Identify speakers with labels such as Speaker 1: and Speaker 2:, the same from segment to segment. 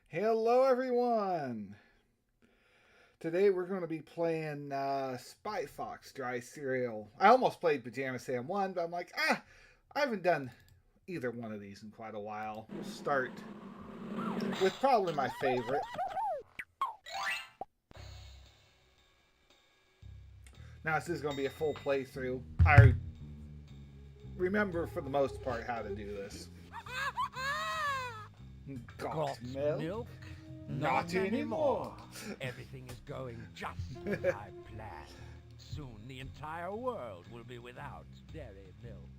Speaker 1: Hello, everyone. Today we're going to be playing Spy Fox Dry Cereal. I almost played Pajama Sam 1, but I'm like, I haven't done either one of these in quite a while. We'll start with probably my favorite. Now, this is going to be a full playthrough. I remember, for the most part, how to do this. Got milk? Not anymore.
Speaker 2: Everything is going just as I planned. Soon the entire world will be without dairy milk.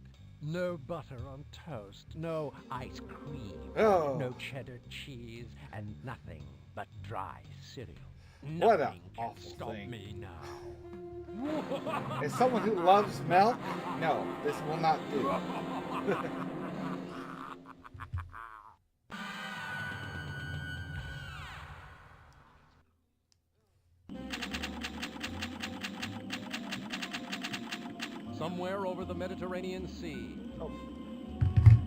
Speaker 2: No butter on toast, no ice cream, no cheddar cheese, and nothing but dry cereal.
Speaker 1: What an
Speaker 2: Nothing can
Speaker 1: awful
Speaker 2: stop
Speaker 1: thing.
Speaker 2: me now.
Speaker 1: As someone who loves milk, no, this will not do.
Speaker 2: Somewhere over the Mediterranean Sea.
Speaker 1: Oh,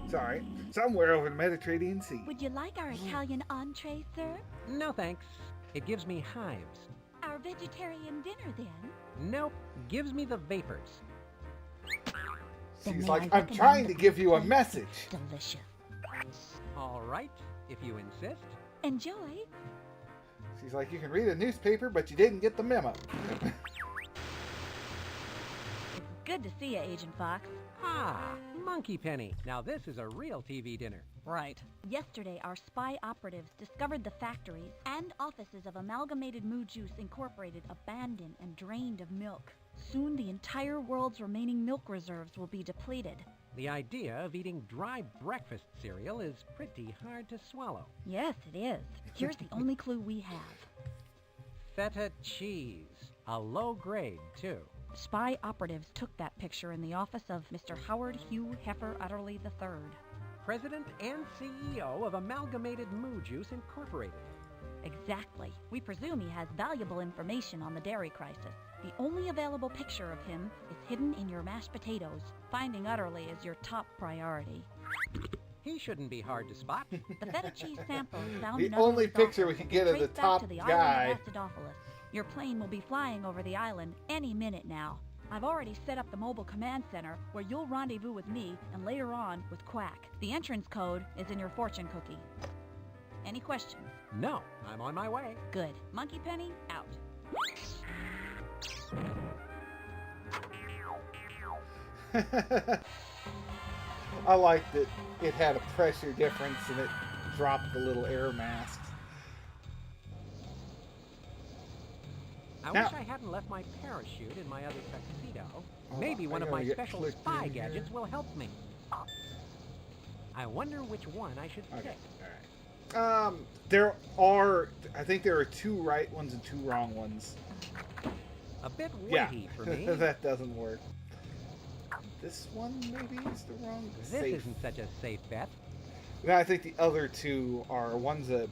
Speaker 1: sorry. Somewhere over the Mediterranean Sea.
Speaker 3: Would you like our Italian entree, sir?
Speaker 2: No thanks. It gives me hives.
Speaker 3: Our vegetarian dinner, then?
Speaker 2: Nope, gives me the vapors.
Speaker 3: Then
Speaker 1: She's
Speaker 3: may
Speaker 1: like,
Speaker 3: I
Speaker 1: I'm
Speaker 3: recommend
Speaker 1: trying to
Speaker 3: the
Speaker 1: give you a
Speaker 3: plate?
Speaker 1: message.
Speaker 3: Delicious.
Speaker 2: All right, if you insist.
Speaker 3: Enjoy.
Speaker 1: She's like, you can read a newspaper, but you didn't get the memo.
Speaker 3: Good to see you, Agent Fox.
Speaker 2: Ah, Monkey Penny. Now this is a real TV dinner.
Speaker 3: Right. Yesterday, our spy operatives discovered the factories and offices of Amalgamated Moo Juice Incorporated abandoned and drained of milk. Soon, the entire world's remaining milk reserves will be depleted.
Speaker 2: The idea of eating dry breakfast cereal is pretty hard to swallow.
Speaker 3: Yes, it is. Here's the only clue we have.
Speaker 2: Feta cheese. A low grade, too.
Speaker 3: Spy operatives took that picture in the office of Mr. Howard Hugh Heifer Utterly III.
Speaker 2: President and CEO of Amalgamated Moo Juice Incorporated.
Speaker 3: Exactly. We presume he has valuable information on the dairy crisis. The only available picture of him is hidden in your mashed potatoes. Finding Utterly is your top priority.
Speaker 2: He shouldn't be hard to spot.
Speaker 3: The feta cheese sample is found
Speaker 1: The
Speaker 3: in
Speaker 1: only
Speaker 3: Utterly's
Speaker 1: picture we
Speaker 3: office
Speaker 1: can
Speaker 3: and
Speaker 1: get of the
Speaker 3: traced back
Speaker 1: top
Speaker 3: to the
Speaker 1: guy.
Speaker 3: island of Acidophilus. Your plane will be flying over the island any minute now. I've already set up the mobile command center where you'll rendezvous with me and later on with Quack. The entrance code is in your fortune cookie. Any questions?
Speaker 2: No, I'm on my way.
Speaker 3: Good. Monkey Penny, out.
Speaker 1: I like that it had a pressure difference and it dropped the little air masks.
Speaker 2: I
Speaker 1: Now-
Speaker 2: wish I hadn't left my parachute in my other tuxedo.
Speaker 1: Oh,
Speaker 2: Maybe
Speaker 1: I
Speaker 2: one of
Speaker 1: gotta
Speaker 2: my
Speaker 1: get
Speaker 2: special
Speaker 1: clicked
Speaker 2: spy
Speaker 1: in here.
Speaker 2: gadgets will help me. I wonder which one I should
Speaker 1: Okay,
Speaker 2: pick.
Speaker 1: alright. I think there are 2 right ones and 2 wrong ones.
Speaker 2: A bit
Speaker 1: Yeah,
Speaker 2: weighty for me.
Speaker 1: that doesn't work. This one maybe is the wrong.
Speaker 2: This
Speaker 1: Safe.
Speaker 2: isn't such a safe bet.
Speaker 1: No, I think the other 2 are, one's a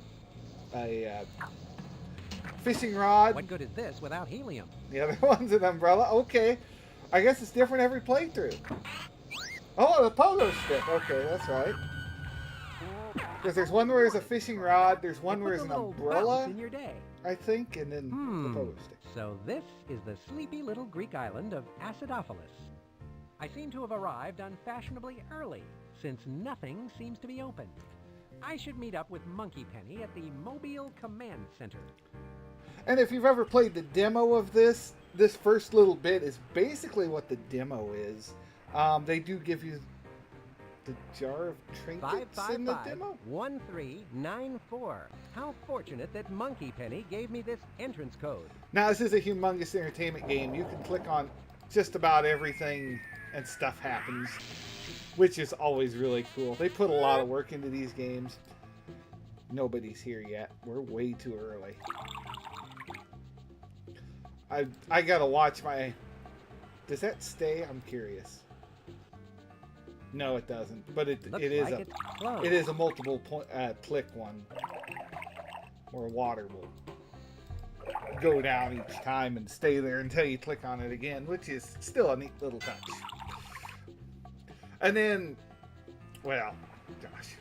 Speaker 1: fishing rod.
Speaker 2: What good is this without helium?
Speaker 1: The other one's an umbrella. Okay. I guess it's different every playthrough. Oh, the pogo stick. Okay, that's right. Because there's one where there's a fishing rod, there's one
Speaker 2: It
Speaker 1: where
Speaker 2: puts
Speaker 1: there's
Speaker 2: a
Speaker 1: an
Speaker 2: little
Speaker 1: umbrella,
Speaker 2: bounce in your day.
Speaker 1: I think, and then the pogo stick.
Speaker 2: So this is the sleepy little Greek island of Acidophilus. I seem to have arrived unfashionably early, since nothing seems to be open. I should meet up with Monkey Penny at the Mobile Command Center.
Speaker 1: And if you've ever played the demo of this first little bit is basically what the demo is. They do give you the jar of trinkets in the demo.
Speaker 2: 555-1394. How fortunate that Monkey Penny gave me this entrance code.
Speaker 1: Now, this is a humongous entertainment game. You can click on just about everything and stuff happens, which is always really cool. They put a lot of work into these games. Nobody's here yet. We're way too early. I gotta watch my... Does that stay? I'm curious. No, it doesn't. But it
Speaker 2: Looks
Speaker 1: is
Speaker 2: like it's closed.
Speaker 1: it is a multiple click one, where water will go down each time and stay there until you click on it again, which is still a neat little touch. And then, well, gosh,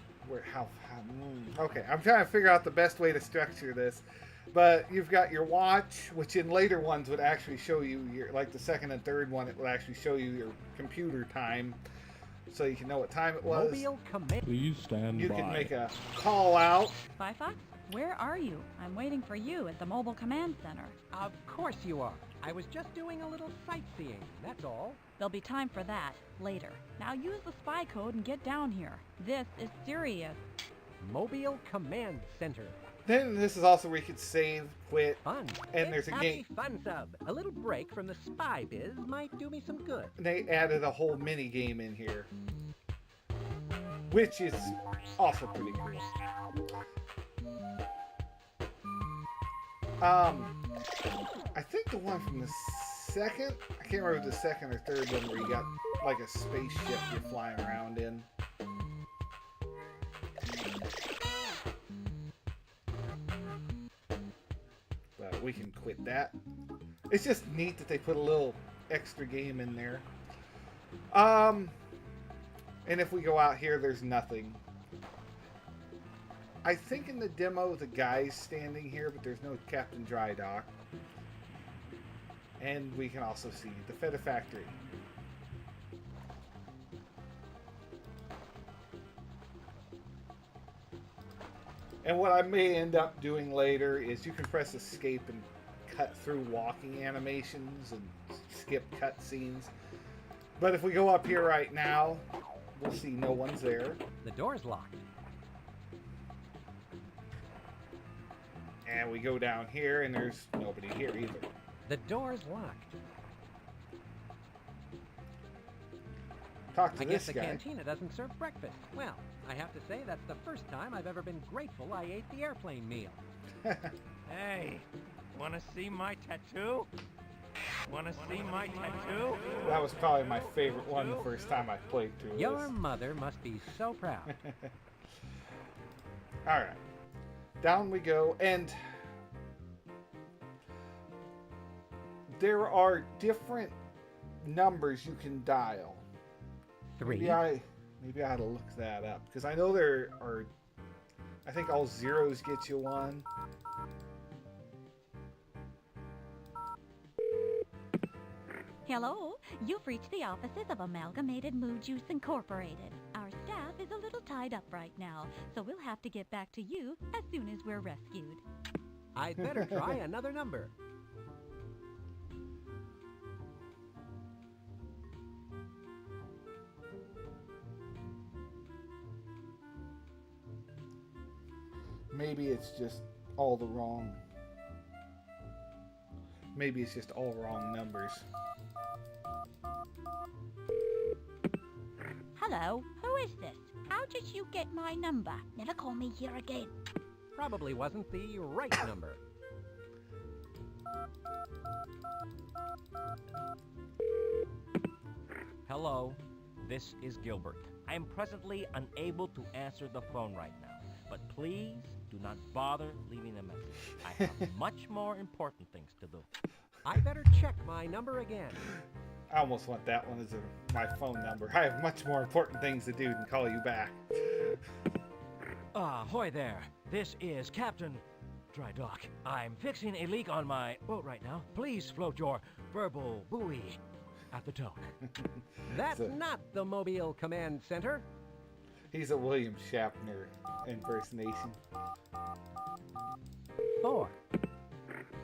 Speaker 1: Okay, I'm trying to figure out the best way to structure this. But you've got your watch, which in later ones would actually show you your, like the second and third one, it would actually show you your computer time, so you can know what time it was.
Speaker 2: Mobile command.
Speaker 4: Please stand
Speaker 1: You
Speaker 4: by.
Speaker 1: can make a call out.
Speaker 3: Spy Fox, where are you? I'm waiting for you at the mobile command center.
Speaker 2: Of course you are. I was just doing a little sightseeing, that's all.
Speaker 3: There'll be time for that later. Now use the spy code and get down here. This is serious.
Speaker 2: Mobile command center.
Speaker 1: Then this is also where you could save, quit,
Speaker 2: Fun.
Speaker 1: and there's a
Speaker 2: Happy
Speaker 1: game.
Speaker 2: fun sub. A little break from the spy biz might do me some good.
Speaker 1: They added a whole mini game in here, which is also pretty cool. I think the one from the second, I can't remember the second or third one where you got like a spaceship you're flying around in. But we can quit that. It's just neat that they put a little extra game in there. And if we go out here, there's nothing. I think in the demo the guy's standing here, but there's no Captain Dry Dock. And we can also see the Feta Factory. And what I may end up doing later is you can press escape and cut through walking animations and skip cutscenes. But if we go up here right now, we'll see no one's there.
Speaker 2: The door's locked.
Speaker 1: And we go down here and there's nobody here either.
Speaker 2: The door's locked.
Speaker 1: Talk to
Speaker 2: I
Speaker 1: this
Speaker 2: guess the
Speaker 1: guy.
Speaker 2: cantina doesn't serve breakfast. Well, I have to say that's the first time I've ever been grateful I ate the airplane meal.
Speaker 5: Hey, wanna see my tattoo? Wanna see my tattoo?
Speaker 1: That was probably my favorite one the first time I played through
Speaker 2: Your
Speaker 1: this.
Speaker 2: mother must be so proud.
Speaker 1: Alright. Down we go, and there are different numbers you can dial.
Speaker 2: 3.
Speaker 1: Maybe I ought to look that up, because I know there are, I think all zeros get you one.
Speaker 3: Hello, you've reached the offices of Amalgamated Mood Juice Incorporated. Our staff is a little tied up right now, so we'll have to get back to you as soon as we're rescued.
Speaker 2: I'd better try another number.
Speaker 1: Maybe it's just all the wrong. Maybe it's just all wrong numbers.
Speaker 3: Hello, who is this? How did you get my number? Never call me here again.
Speaker 2: Probably wasn't the right number.
Speaker 5: Hello, this is Gilbert. I am presently unable to answer the phone right now, but please do not bother leaving a message. I have much more important things to do.
Speaker 2: I better check my number again.
Speaker 1: I almost want that one as my phone number. I have much more important things to do than call you back.
Speaker 5: Ahoy there. This is Captain Dry Dock. I'm fixing a leak on my boat right now. Please float your verbal buoy at the tone.
Speaker 2: That's
Speaker 1: So-
Speaker 2: not the Mobile Command Center.
Speaker 1: He's a William Shatner impersonation.
Speaker 2: 4.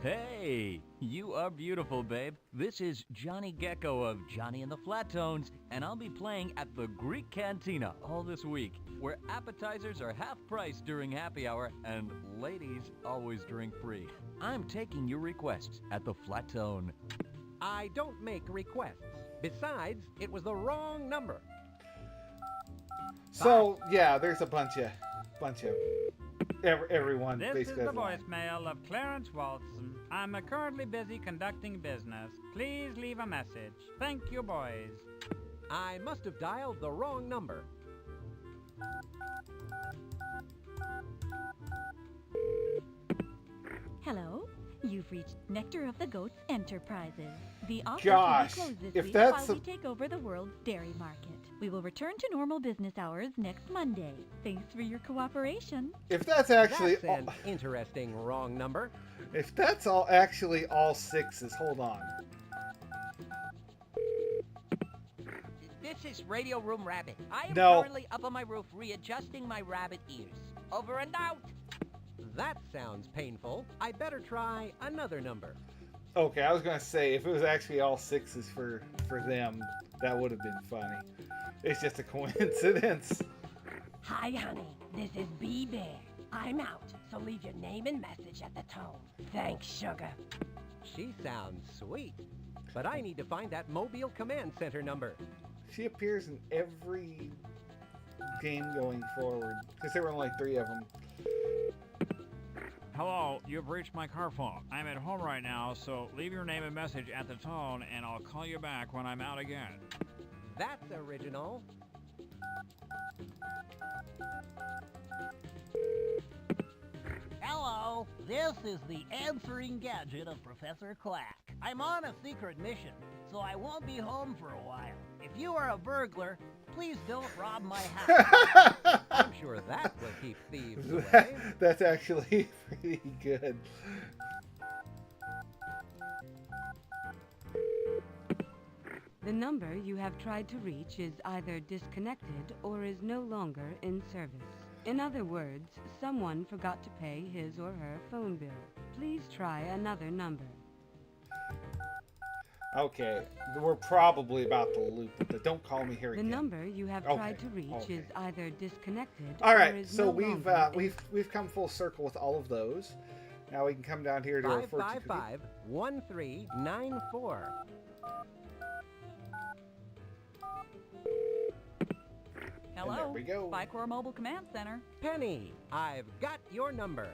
Speaker 6: Hey, you are beautiful, babe. This is Johnny Gecko of Johnny and the Flattones, and I'll be playing at the Greek Cantina all this week, where appetizers are half price during happy hour and ladies always drink free. I'm taking your requests at the Flattone.
Speaker 2: I don't make requests. Besides, it was the wrong number.
Speaker 1: So yeah, there's a bunch of everyone
Speaker 7: This is
Speaker 1: basically
Speaker 7: the
Speaker 1: has one.
Speaker 7: voicemail of Clarence Walton. I'm currently busy conducting business. Please leave a message. Thank you, boys.
Speaker 2: I must have dialed the wrong number.
Speaker 3: Hello? You've reached Nectar of the Goats Enterprises. The office
Speaker 1: Gosh,
Speaker 3: will be closed this
Speaker 1: if
Speaker 3: week
Speaker 1: that's
Speaker 3: while we take over the world's dairy market. We will return to normal business hours next Monday. Thanks for your cooperation.
Speaker 1: If that's actually
Speaker 4: That's an interesting wrong number.
Speaker 1: if that's all actually all sixes, hold on.
Speaker 5: This is Radio Room Rabbit. I am
Speaker 1: No.
Speaker 5: currently up on my roof readjusting my rabbit ears. Over and out.
Speaker 4: That sounds painful. I better try another number.
Speaker 1: Okay, I was gonna say if it was actually all sixes for them, that would have been funny. It's just a coincidence.
Speaker 8: Hi, honey. This is Bee Bear. I'm out, so leave your name and message at the tone. Thanks, sugar.
Speaker 4: She sounds sweet. But I need to find that Mobile Command Center number.
Speaker 1: She appears in every game going forward because there were only 3 of them.
Speaker 7: Hello, you've reached my car phone. I'm at home right now, so leave your name and message at the tone, and I'll call you back when I'm out again.
Speaker 4: That's original.
Speaker 9: Hello, this is the answering gadget of Professor Quack. I'm on a secret mission, so I won't be home for a while. If you are a burglar, please don't rob my house.
Speaker 4: I'm sure that will keep thieves away.
Speaker 1: That's actually pretty good.
Speaker 10: The number you have tried to reach is either disconnected or is no longer in service. In other words, someone forgot to pay his or her phone bill. Please try another number.
Speaker 1: Okay, we're probably about to loop it, but don't call me here
Speaker 10: The
Speaker 1: again.
Speaker 10: number you have
Speaker 1: Okay,
Speaker 10: tried to reach
Speaker 1: okay.
Speaker 10: is either disconnected
Speaker 1: All
Speaker 10: or
Speaker 1: right,
Speaker 10: is
Speaker 1: so
Speaker 10: no
Speaker 1: we've
Speaker 10: longer in
Speaker 1: we've come full circle with all of those. Now we can come down here to our fortune cookie.
Speaker 4: 555-1394.
Speaker 3: Hello.
Speaker 1: there we go.
Speaker 3: Spycore Mobile Command Center.
Speaker 4: Penny, I've got your number.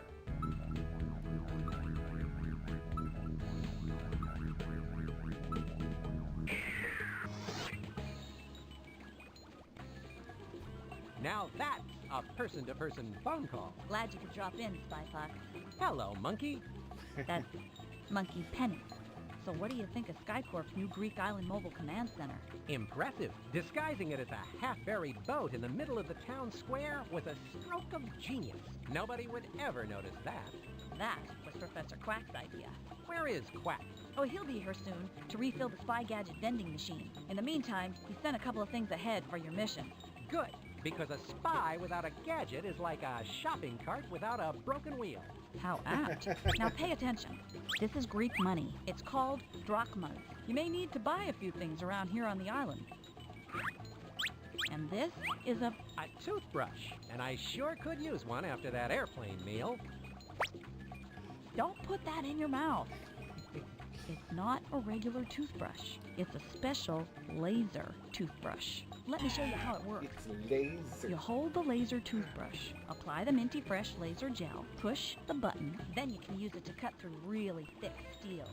Speaker 4: Now that's a person-to-person phone call.
Speaker 3: Glad you could drop in, Spy Fox.
Speaker 4: Hello, monkey.
Speaker 3: That's Monkey Penny. So what do you think of Skycorp's new Greek Island Mobile Command Center?
Speaker 4: Impressive. Disguising it as a half-buried boat in the middle of the town square was a stroke of genius. Nobody would ever notice that.
Speaker 3: That was Professor Quack's idea.
Speaker 4: Where is Quack?
Speaker 3: Oh, he'll be here soon to refill the spy gadget vending machine. In the meantime, he sent a couple of things ahead for your mission.
Speaker 4: Good, because a spy without a gadget is like a shopping cart without a broken wheel.
Speaker 3: How apt. Now pay attention. This is Greek money. It's called drachmas. You may need to buy a few things around here on the island. And this is a
Speaker 4: toothbrush, and I sure could use one after that airplane meal.
Speaker 3: Don't put that in your mouth. It's not a regular toothbrush. It's a special laser toothbrush. Let me show you how it works.
Speaker 1: It's laser.
Speaker 3: You hold the laser toothbrush, apply the Minty Fresh laser gel, push the button, then you can use it to cut through really thick steel.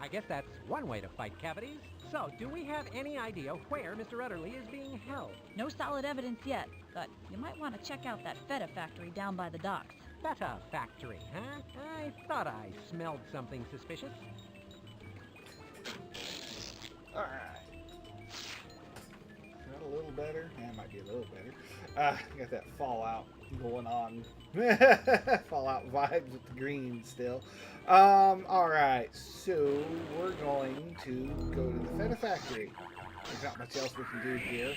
Speaker 4: I guess that's one way to fight cavities. So, do we have any idea where Mr. Utterly is being held?
Speaker 3: No solid evidence yet, but you might want to check out that feta factory down by the docks.
Speaker 4: Feta factory, huh? I thought I smelled something suspicious.
Speaker 1: All right. Got a little better. Yeah, it might be a little better. Got that Fallout going on. Fallout vibes with the green still. All right. So we're going to go to the Feta factory. There's not much else we can do here.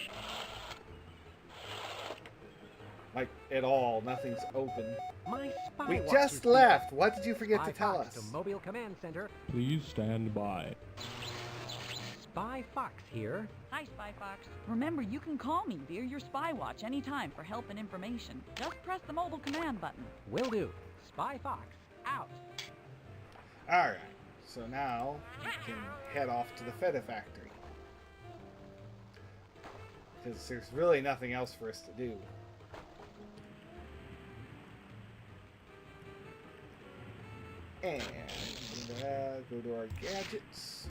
Speaker 1: Like, at all. Nothing's open.
Speaker 4: My spy
Speaker 1: We
Speaker 4: watch
Speaker 1: just
Speaker 4: is
Speaker 1: left. What did you forget
Speaker 4: Spy
Speaker 1: to tell
Speaker 4: Fox
Speaker 1: us?
Speaker 4: to Mobile Command Center.
Speaker 11: Please stand by.
Speaker 4: Spy Fox here.
Speaker 3: Hi, Spy Fox. Remember, you can call me via your Spy Watch anytime for help and information. Just press the mobile command button.
Speaker 4: Will do. Spy Fox, out.
Speaker 1: All right. So now we can head off to the Feta factory. Because there's really nothing else for us to do. And go to our gadgets.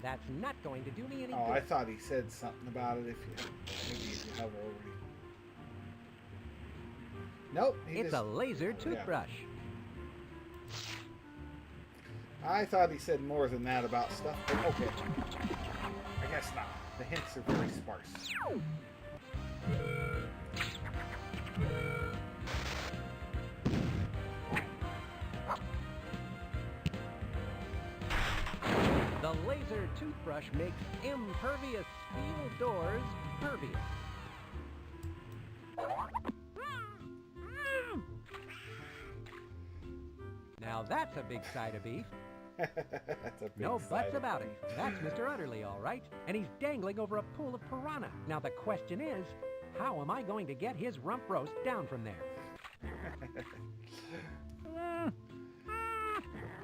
Speaker 4: That's not going to do me any
Speaker 1: Oh,
Speaker 4: good.
Speaker 1: I thought he said something about it. Maybe if you hover over it. Nope.
Speaker 4: It's a laser toothbrush.
Speaker 1: I thought he said more than that about stuff, but okay. I guess not. The hints are very sparse.
Speaker 4: The laser toothbrush makes impervious steel doors pervious. Now that's a big side of beef.
Speaker 1: That's a big
Speaker 4: No
Speaker 1: side
Speaker 4: buts
Speaker 1: of
Speaker 4: about
Speaker 1: beef.
Speaker 4: it. That's Mr. Utterly, all right. And he's dangling over a pool of piranha. Now the question is, how am I going to get his rump roast down from there?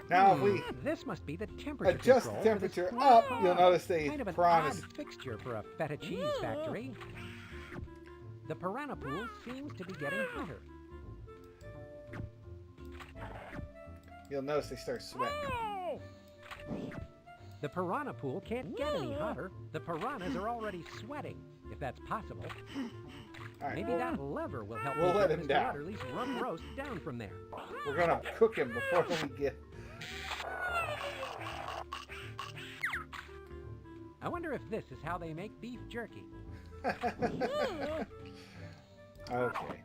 Speaker 1: Now, if we
Speaker 4: This must be the temperature
Speaker 1: adjust the
Speaker 4: control for this
Speaker 1: temperature
Speaker 4: small
Speaker 1: up,
Speaker 4: pod.
Speaker 1: you'll notice the
Speaker 4: Kind of an
Speaker 1: piranhas.
Speaker 4: odd fixture for a feta cheese factory. The piranha pool seems to be getting hotter.
Speaker 1: You'll notice they start sweating.
Speaker 4: The piranha pool can't get any hotter. The piranhas are already sweating, if that's possible.
Speaker 1: All right,
Speaker 4: Maybe that lever will help
Speaker 1: we'll
Speaker 4: me
Speaker 1: let
Speaker 4: get
Speaker 1: him
Speaker 4: Mr.
Speaker 1: down.
Speaker 4: Utterly's rump roast down from there.
Speaker 1: We're gonna cook him before we get.
Speaker 4: I wonder if this is how they make beef jerky.
Speaker 1: Okay.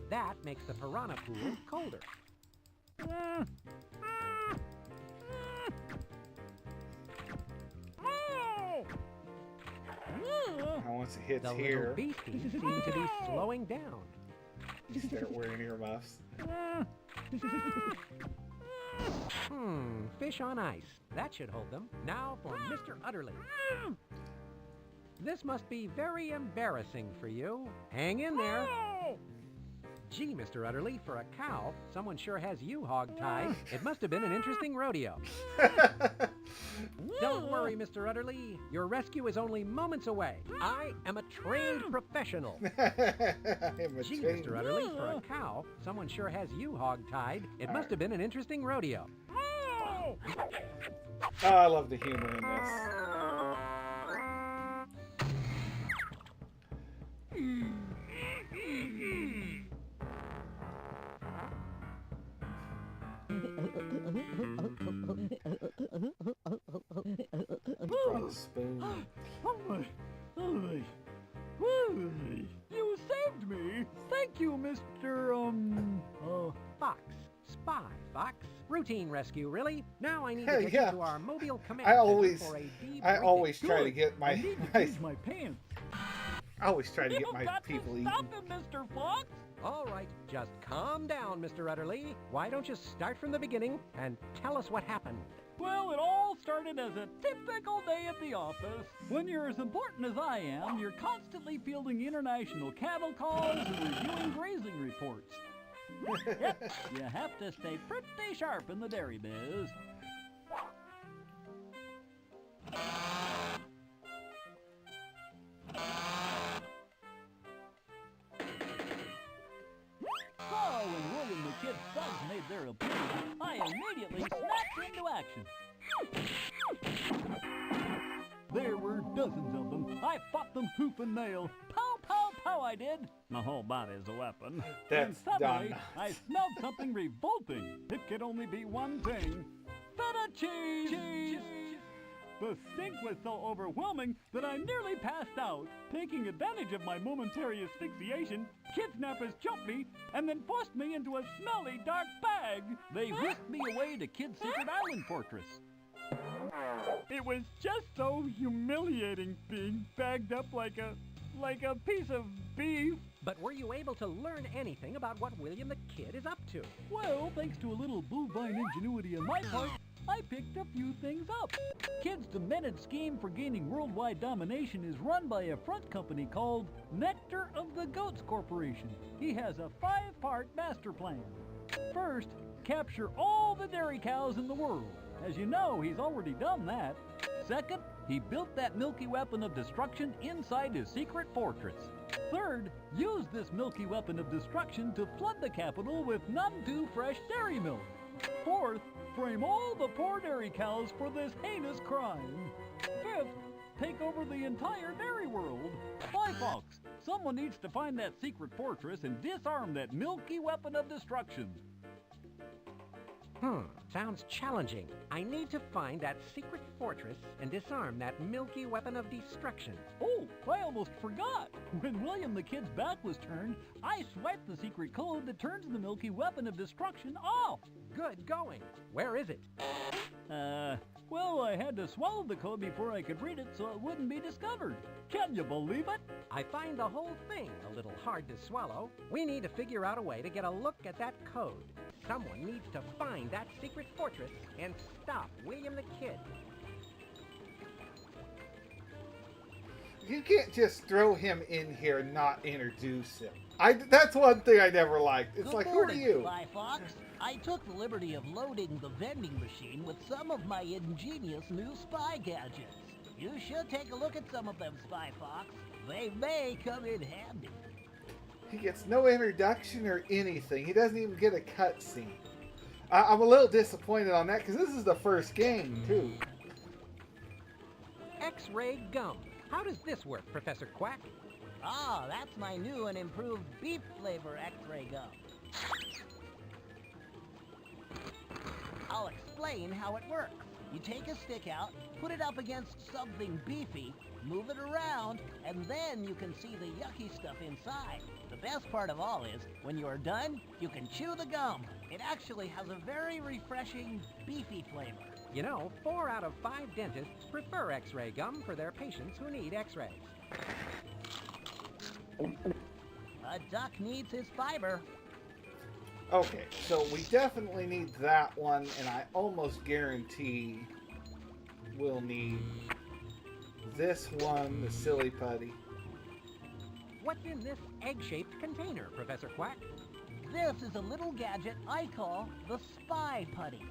Speaker 4: That makes the piranha pool colder.
Speaker 1: Now once it hits
Speaker 4: The
Speaker 1: here,
Speaker 4: little beasties seem to be slowing down.
Speaker 1: you start wearing earmuffs.
Speaker 4: Fish on ice. That should hold them. Now for Mr. Utterly. This must be very embarrassing for you. Hang in there. Gee, Mr. Utterly, for a cow, someone sure has you hog-tied. It must have been an interesting rodeo. Don't worry, Mr. Utterly. Your rescue is only moments away. I am a trained professional. Gee, Mr. Utterly, for a cow, someone sure has you hog-tied. It must have been an interesting rodeo.
Speaker 1: Oh, I love the humor in this. Brought a spoon.
Speaker 12: You saved me! Thank you, Mr.
Speaker 4: Fox. Spy, Fox. Routine rescue, really? Now I need to get
Speaker 1: Yeah.
Speaker 4: you to our mobile command
Speaker 1: I
Speaker 4: center
Speaker 1: always,
Speaker 4: for a debriefing.
Speaker 1: I always try to get
Speaker 12: I need to change my pants.
Speaker 1: I always try to get
Speaker 12: You've
Speaker 1: my
Speaker 12: got
Speaker 1: people
Speaker 12: to
Speaker 1: eaten.
Speaker 12: stop him, Mr. Fox!
Speaker 4: All right, just calm down, Mr. Utterly. Why don't you start from the beginning and tell us what happened?
Speaker 12: Well, it all started as a typical day at the office. When you're as important as I am, you're constantly fielding international cattle calls and reviewing grazing reports. Yep, you have to stay pretty sharp in the dairy biz. So, when William the Kid's sons made their appearance, I immediately snapped into action. There were dozens of them. I fought them hoof and nail. Pow, pow, pow, I did. My whole body's a weapon.
Speaker 1: That's
Speaker 12: and suddenly,
Speaker 1: done.
Speaker 12: I smelled something revolting. It could only be one thing. Feta cheese! The stink was so overwhelming that I nearly passed out. Taking advantage of my momentary asphyxiation, kidnappers jumped me and then forced me into a smelly, dark bag. They whisked me away to Kid's Secret Island Fortress. It was just so humiliating being bagged up like a piece of beef.
Speaker 4: But were you able to learn anything about what William the Kid is up to?
Speaker 12: Well, thanks to a little bovine ingenuity on my part, I picked a few things up. Kid's demented scheme for gaining worldwide domination is run by a front company called Nectar of the Goats Corporation. He has a 5-part master plan. First, capture all the dairy cows in the world. As you know, he's already done that. Second, he built that milky weapon of destruction inside his secret fortress. Third, use this milky weapon of destruction to flood the capital with none too fresh dairy milk. Fourth, frame all the poor dairy cows for this heinous crime. Fifth, take over the entire dairy world. Spy Fox, someone needs to find that secret fortress and disarm that milky weapon of destruction.
Speaker 4: Sounds challenging. I need to find that secret fortress and disarm that milky weapon of destruction.
Speaker 12: Oh, I almost forgot. When William the Kid's back was turned, I swiped the secret code that turns the milky weapon of destruction off.
Speaker 4: Good going. Where is it?
Speaker 12: Well, I had to swallow the code before I could read it so it wouldn't be discovered. Can you believe it?
Speaker 4: I find the whole thing a little hard to swallow. We need to figure out a way to get a look at that code. Someone needs to find that secret fortress and stop William the Kid.
Speaker 1: You can't just throw him in here and not introduce him. That's one thing I never liked. It's
Speaker 9: Good
Speaker 1: like,
Speaker 9: morning,
Speaker 1: who are you?
Speaker 9: Spy Fox. I took the liberty of loading the vending machine with some of my ingenious new spy gadgets. You should take a look at some of them, Spy Fox. They may come in handy.
Speaker 1: He gets no introduction or anything. He doesn't even get a cutscene. I'm a little disappointed on that because this is the first game, too.
Speaker 4: X-ray gum. How does this work, Professor Quack?
Speaker 9: Ah, that's my new and improved beef flavor X-ray gum. I'll explain how it works. You take a stick out, put it up against something beefy, move it around, and then you can see the yucky stuff inside. The best part of all is, when you're done, you can chew the gum. It actually has a very refreshing, beefy flavor.
Speaker 4: You know, 4 out of 5 dentists prefer X-ray gum for their patients who need X-rays.
Speaker 9: A duck needs his fiber.
Speaker 1: Okay, so we definitely need that one, and I almost guarantee we'll need this one, the silly putty.
Speaker 4: What's in this egg-shaped container, Professor Quack?
Speaker 9: This is a little gadget I call the Spy Putty.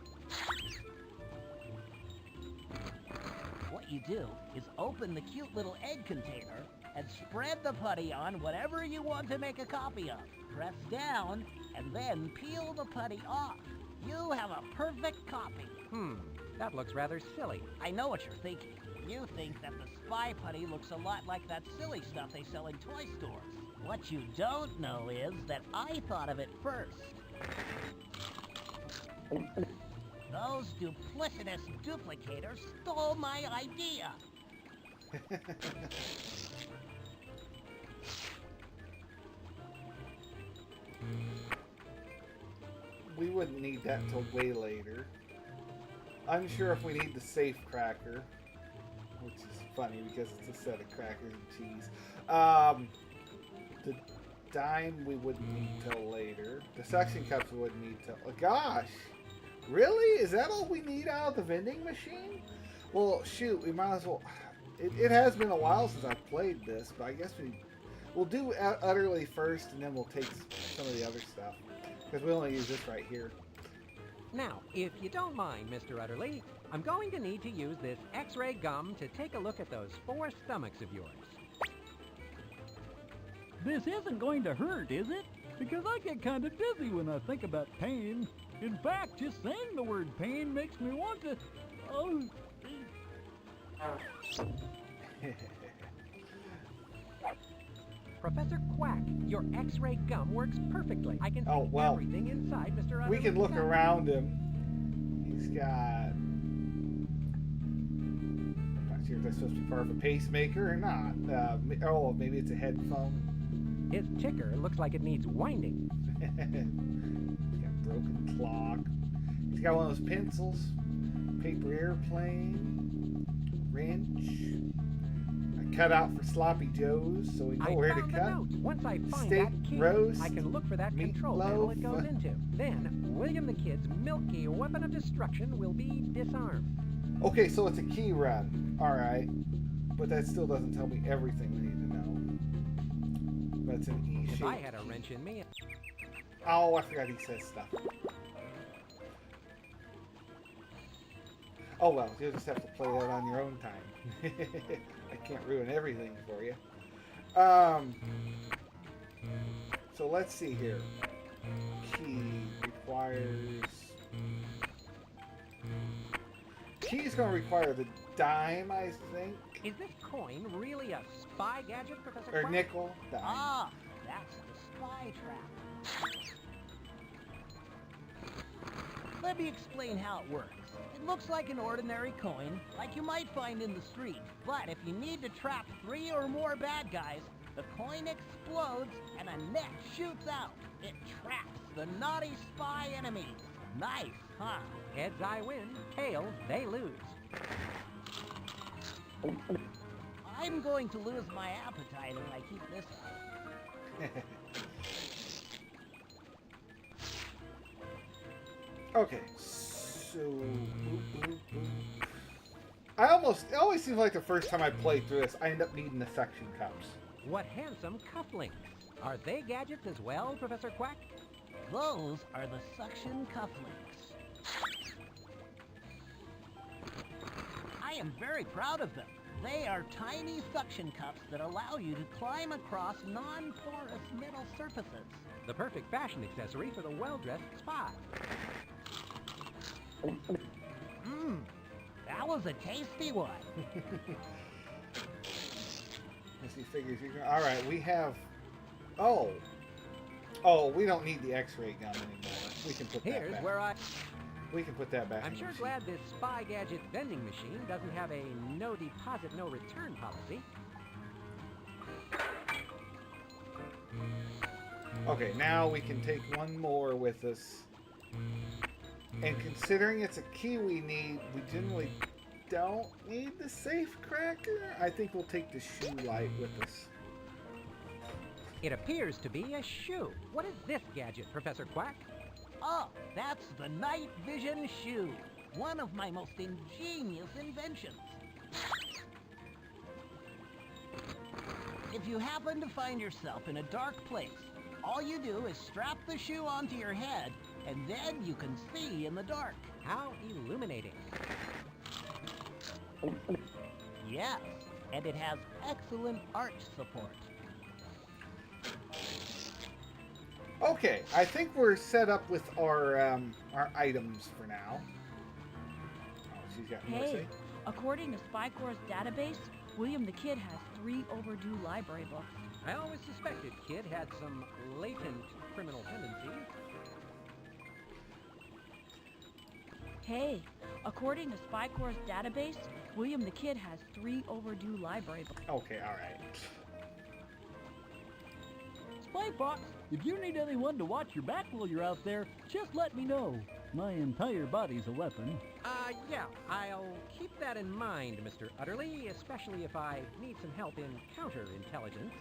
Speaker 9: What you do is open the cute little egg container and spread the putty on whatever you want to make a copy of. Press down and then peel the putty off. You have a perfect copy.
Speaker 4: That looks rather silly.
Speaker 9: I know what you're thinking. You think that the Spy Putty looks a lot like that silly stuff they sell in toy stores. What you don't know is that I thought of it first. Those duplicitous duplicators stole my idea.
Speaker 1: We wouldn't need that until way later. Unsure if we need the safe cracker, which is funny because it's a set of crackers and cheese. The dime we wouldn't need till later. The suction cups we wouldn't need till... Oh, gosh! Really? Is that all we need out of the vending machine? Well, shoot, we might as well... It has been a while since I've played this, but I guess we'll do Utterly first, and then we'll take some of the other stuff. Because we only use this right here.
Speaker 4: Now, if you don't mind, Mr. Utterly, I'm going to need to use this X-ray gum to take a look at those 4 stomachs of yours.
Speaker 12: This isn't going to hurt, is it? Because I get kind of dizzy when I think about pain. In fact, just saying the word pain makes me want to... Oh...
Speaker 4: Professor Quack, your X-ray gum works perfectly. I can see everything inside Mr. Utterly's
Speaker 1: we can look
Speaker 4: stomach.
Speaker 1: around him. He's got... I'm not sure if that's supposed to be part of a pacemaker or not. Oh, maybe it's a headphone.
Speaker 4: His ticker looks like it needs winding.
Speaker 1: He's got a broken clock. He's got one of those pencils. Paper airplane. Wrench. Cut out for sloppy joes, so we know where to cut.
Speaker 4: Once I find
Speaker 1: Steak,
Speaker 4: that key,
Speaker 1: roast,
Speaker 4: I can look for that control panel it goes into. Then, William the Kid's milky weapon of destruction will be disarmed.
Speaker 1: Okay, so it's a key run. Alright. But that still doesn't tell me everything we need to know. But it's an E-shape.
Speaker 4: If I had a wrench in me...
Speaker 1: Oh, I forgot he says stuff. Oh well, you'll just have to play that on your own time. I can't ruin everything for you. So let's see here. Key requires... Key's going to require the dime, I think.
Speaker 4: Is this coin really a spy gadget, Professor
Speaker 1: Or
Speaker 4: Quack?
Speaker 1: nickel, dime.
Speaker 9: Ah, that's the spy trap. Let me explain how it works. It looks like an ordinary coin, like you might find in the street. But if you need to trap 3 or more bad guys, the coin explodes and a net shoots out. It traps the naughty spy enemies. Nice, huh?
Speaker 4: Heads I win, tails they lose.
Speaker 9: I'm going to lose my appetite if I keep this up.
Speaker 1: Okay, so it always seems like the first time I play through this, I end up needing the suction cups.
Speaker 4: What handsome cufflinks. Are they gadgets as well, Professor Quack?
Speaker 9: Those are the suction cufflinks. I am very proud of them. They are tiny suction cups that allow you to climb across non-porous metal surfaces.
Speaker 4: The perfect fashion accessory for the well-dressed spy.
Speaker 9: Mmm, that was a tasty one.
Speaker 1: Let's see, figures. All right, we have. Oh, we don't need the X-ray gun anymore. We can put that
Speaker 4: Here's
Speaker 1: back.
Speaker 4: where
Speaker 1: We can put that back.
Speaker 4: I'm
Speaker 1: in
Speaker 4: sure
Speaker 1: the
Speaker 4: glad this spy gadget vending machine doesn't have a no deposit, no return policy.
Speaker 1: Okay, now we can take one more with us. And considering it's a key we need, we generally don't need the safe cracker. I think we'll take the shoe light with us.
Speaker 4: It appears to be a shoe. What is this gadget, Professor Quack?
Speaker 9: Oh, that's the night vision shoe. One of my most ingenious inventions. If you happen to find yourself in a dark place, all you do is strap the shoe onto your head, and then you can see in the dark.
Speaker 4: How illuminating.
Speaker 9: Yes, and it has excellent arch support.
Speaker 1: Okay, I think we're set up with our items for now. Oh, she's got more to
Speaker 3: Hey,
Speaker 1: say.
Speaker 3: according to Spy Corps' database, William the Kid has 3 overdue library books.
Speaker 4: I always suspected Kid had some latent criminal tendencies.
Speaker 3: Hey, according to Spy Corps' database, William the Kid has 3 overdue library books.
Speaker 1: Okay, all right.
Speaker 12: Spy Fox, if you need anyone to watch your back while you're out there, just let me know. My entire body's a weapon.
Speaker 4: Yeah, I'll keep that in mind, Mr. Utterly, especially if I need some help in counterintelligence.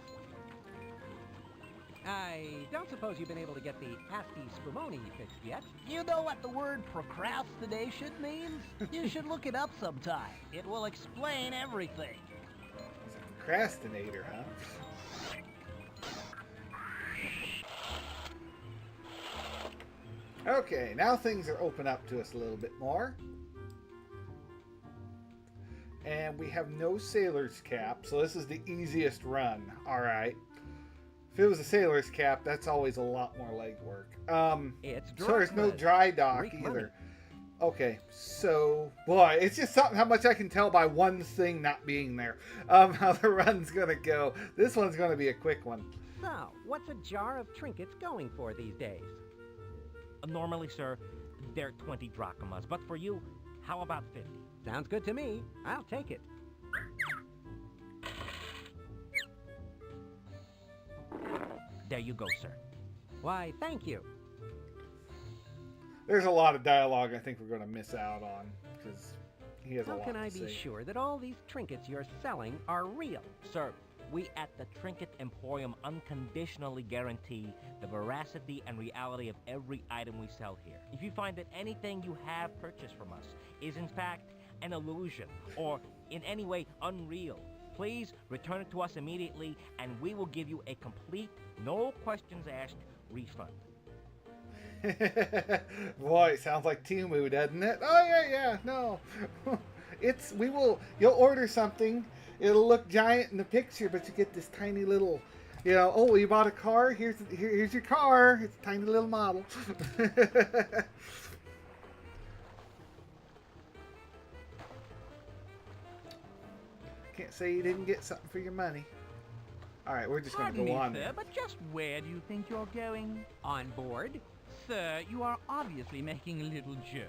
Speaker 4: I don't suppose you've been able to get the ASCII Spumoni fixed yet?
Speaker 9: You know what the word procrastination means? You should look it up sometime. It will explain everything.
Speaker 1: He's a procrastinator, huh? Okay, now things are open up to us a little bit more. And we have no sailor's cap, so this is the easiest run. Alright. If it was a sailor's cap, that's always a lot more legwork.
Speaker 4: It's
Speaker 1: so there's no
Speaker 4: Drachma's
Speaker 1: dry dock
Speaker 4: Greek
Speaker 1: either.
Speaker 4: money.
Speaker 1: Okay, so boy, it's just something how much I can tell by one thing not being there. How the run's gonna go. This one's gonna be a quick one.
Speaker 4: So, what's a jar of trinkets going for these days?
Speaker 5: Normally, sir, they're 20 drachmas, but for you, how about 50?
Speaker 4: Sounds good to me. I'll take it.
Speaker 5: There you go, sir.
Speaker 4: Why, thank you.
Speaker 1: There's a lot of dialogue I think we're going to miss out on because he has a
Speaker 4: How
Speaker 1: lot
Speaker 4: can I
Speaker 1: to
Speaker 4: be
Speaker 1: say.
Speaker 4: sure that all these trinkets you're selling are real?
Speaker 5: Sir, we at the Trinket Emporium unconditionally guarantee the veracity and reality of every item we sell here. If you find that anything you have purchased from us is in fact an illusion or in any way unreal, please return it to us immediately and we will give you a complete, no questions asked refund.
Speaker 1: Boy, it sounds like Timu, doesn't it? Oh yeah, no. You'll order something, it'll look giant in the picture, but you get this tiny little, oh, you bought a car? Here's your car. It's a tiny little model. Can't say you didn't get something for your money. All right, we're just going to
Speaker 7: Pardon
Speaker 1: go
Speaker 7: me,
Speaker 1: on
Speaker 7: sir,
Speaker 1: there.
Speaker 7: but just where do you think you're going?
Speaker 4: On board
Speaker 2: sir, you are obviously making a little joke.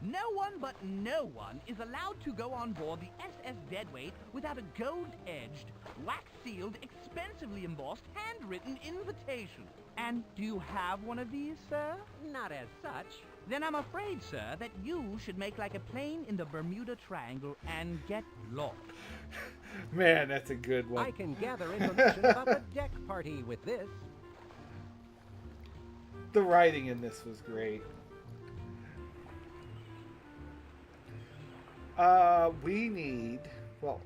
Speaker 2: No one but no one is allowed to go on board the SS Deadweight without a gold-edged, wax-sealed, expensively embossed, handwritten invitation. And do you have one of these, sir?
Speaker 4: Not as such.
Speaker 2: Then I'm afraid, sir, that you should make like a plane in the Bermuda Triangle and get lost.
Speaker 1: Man, that's a good one.
Speaker 4: I can gather information about the deck party with this.
Speaker 1: The writing in this was great. We need, well,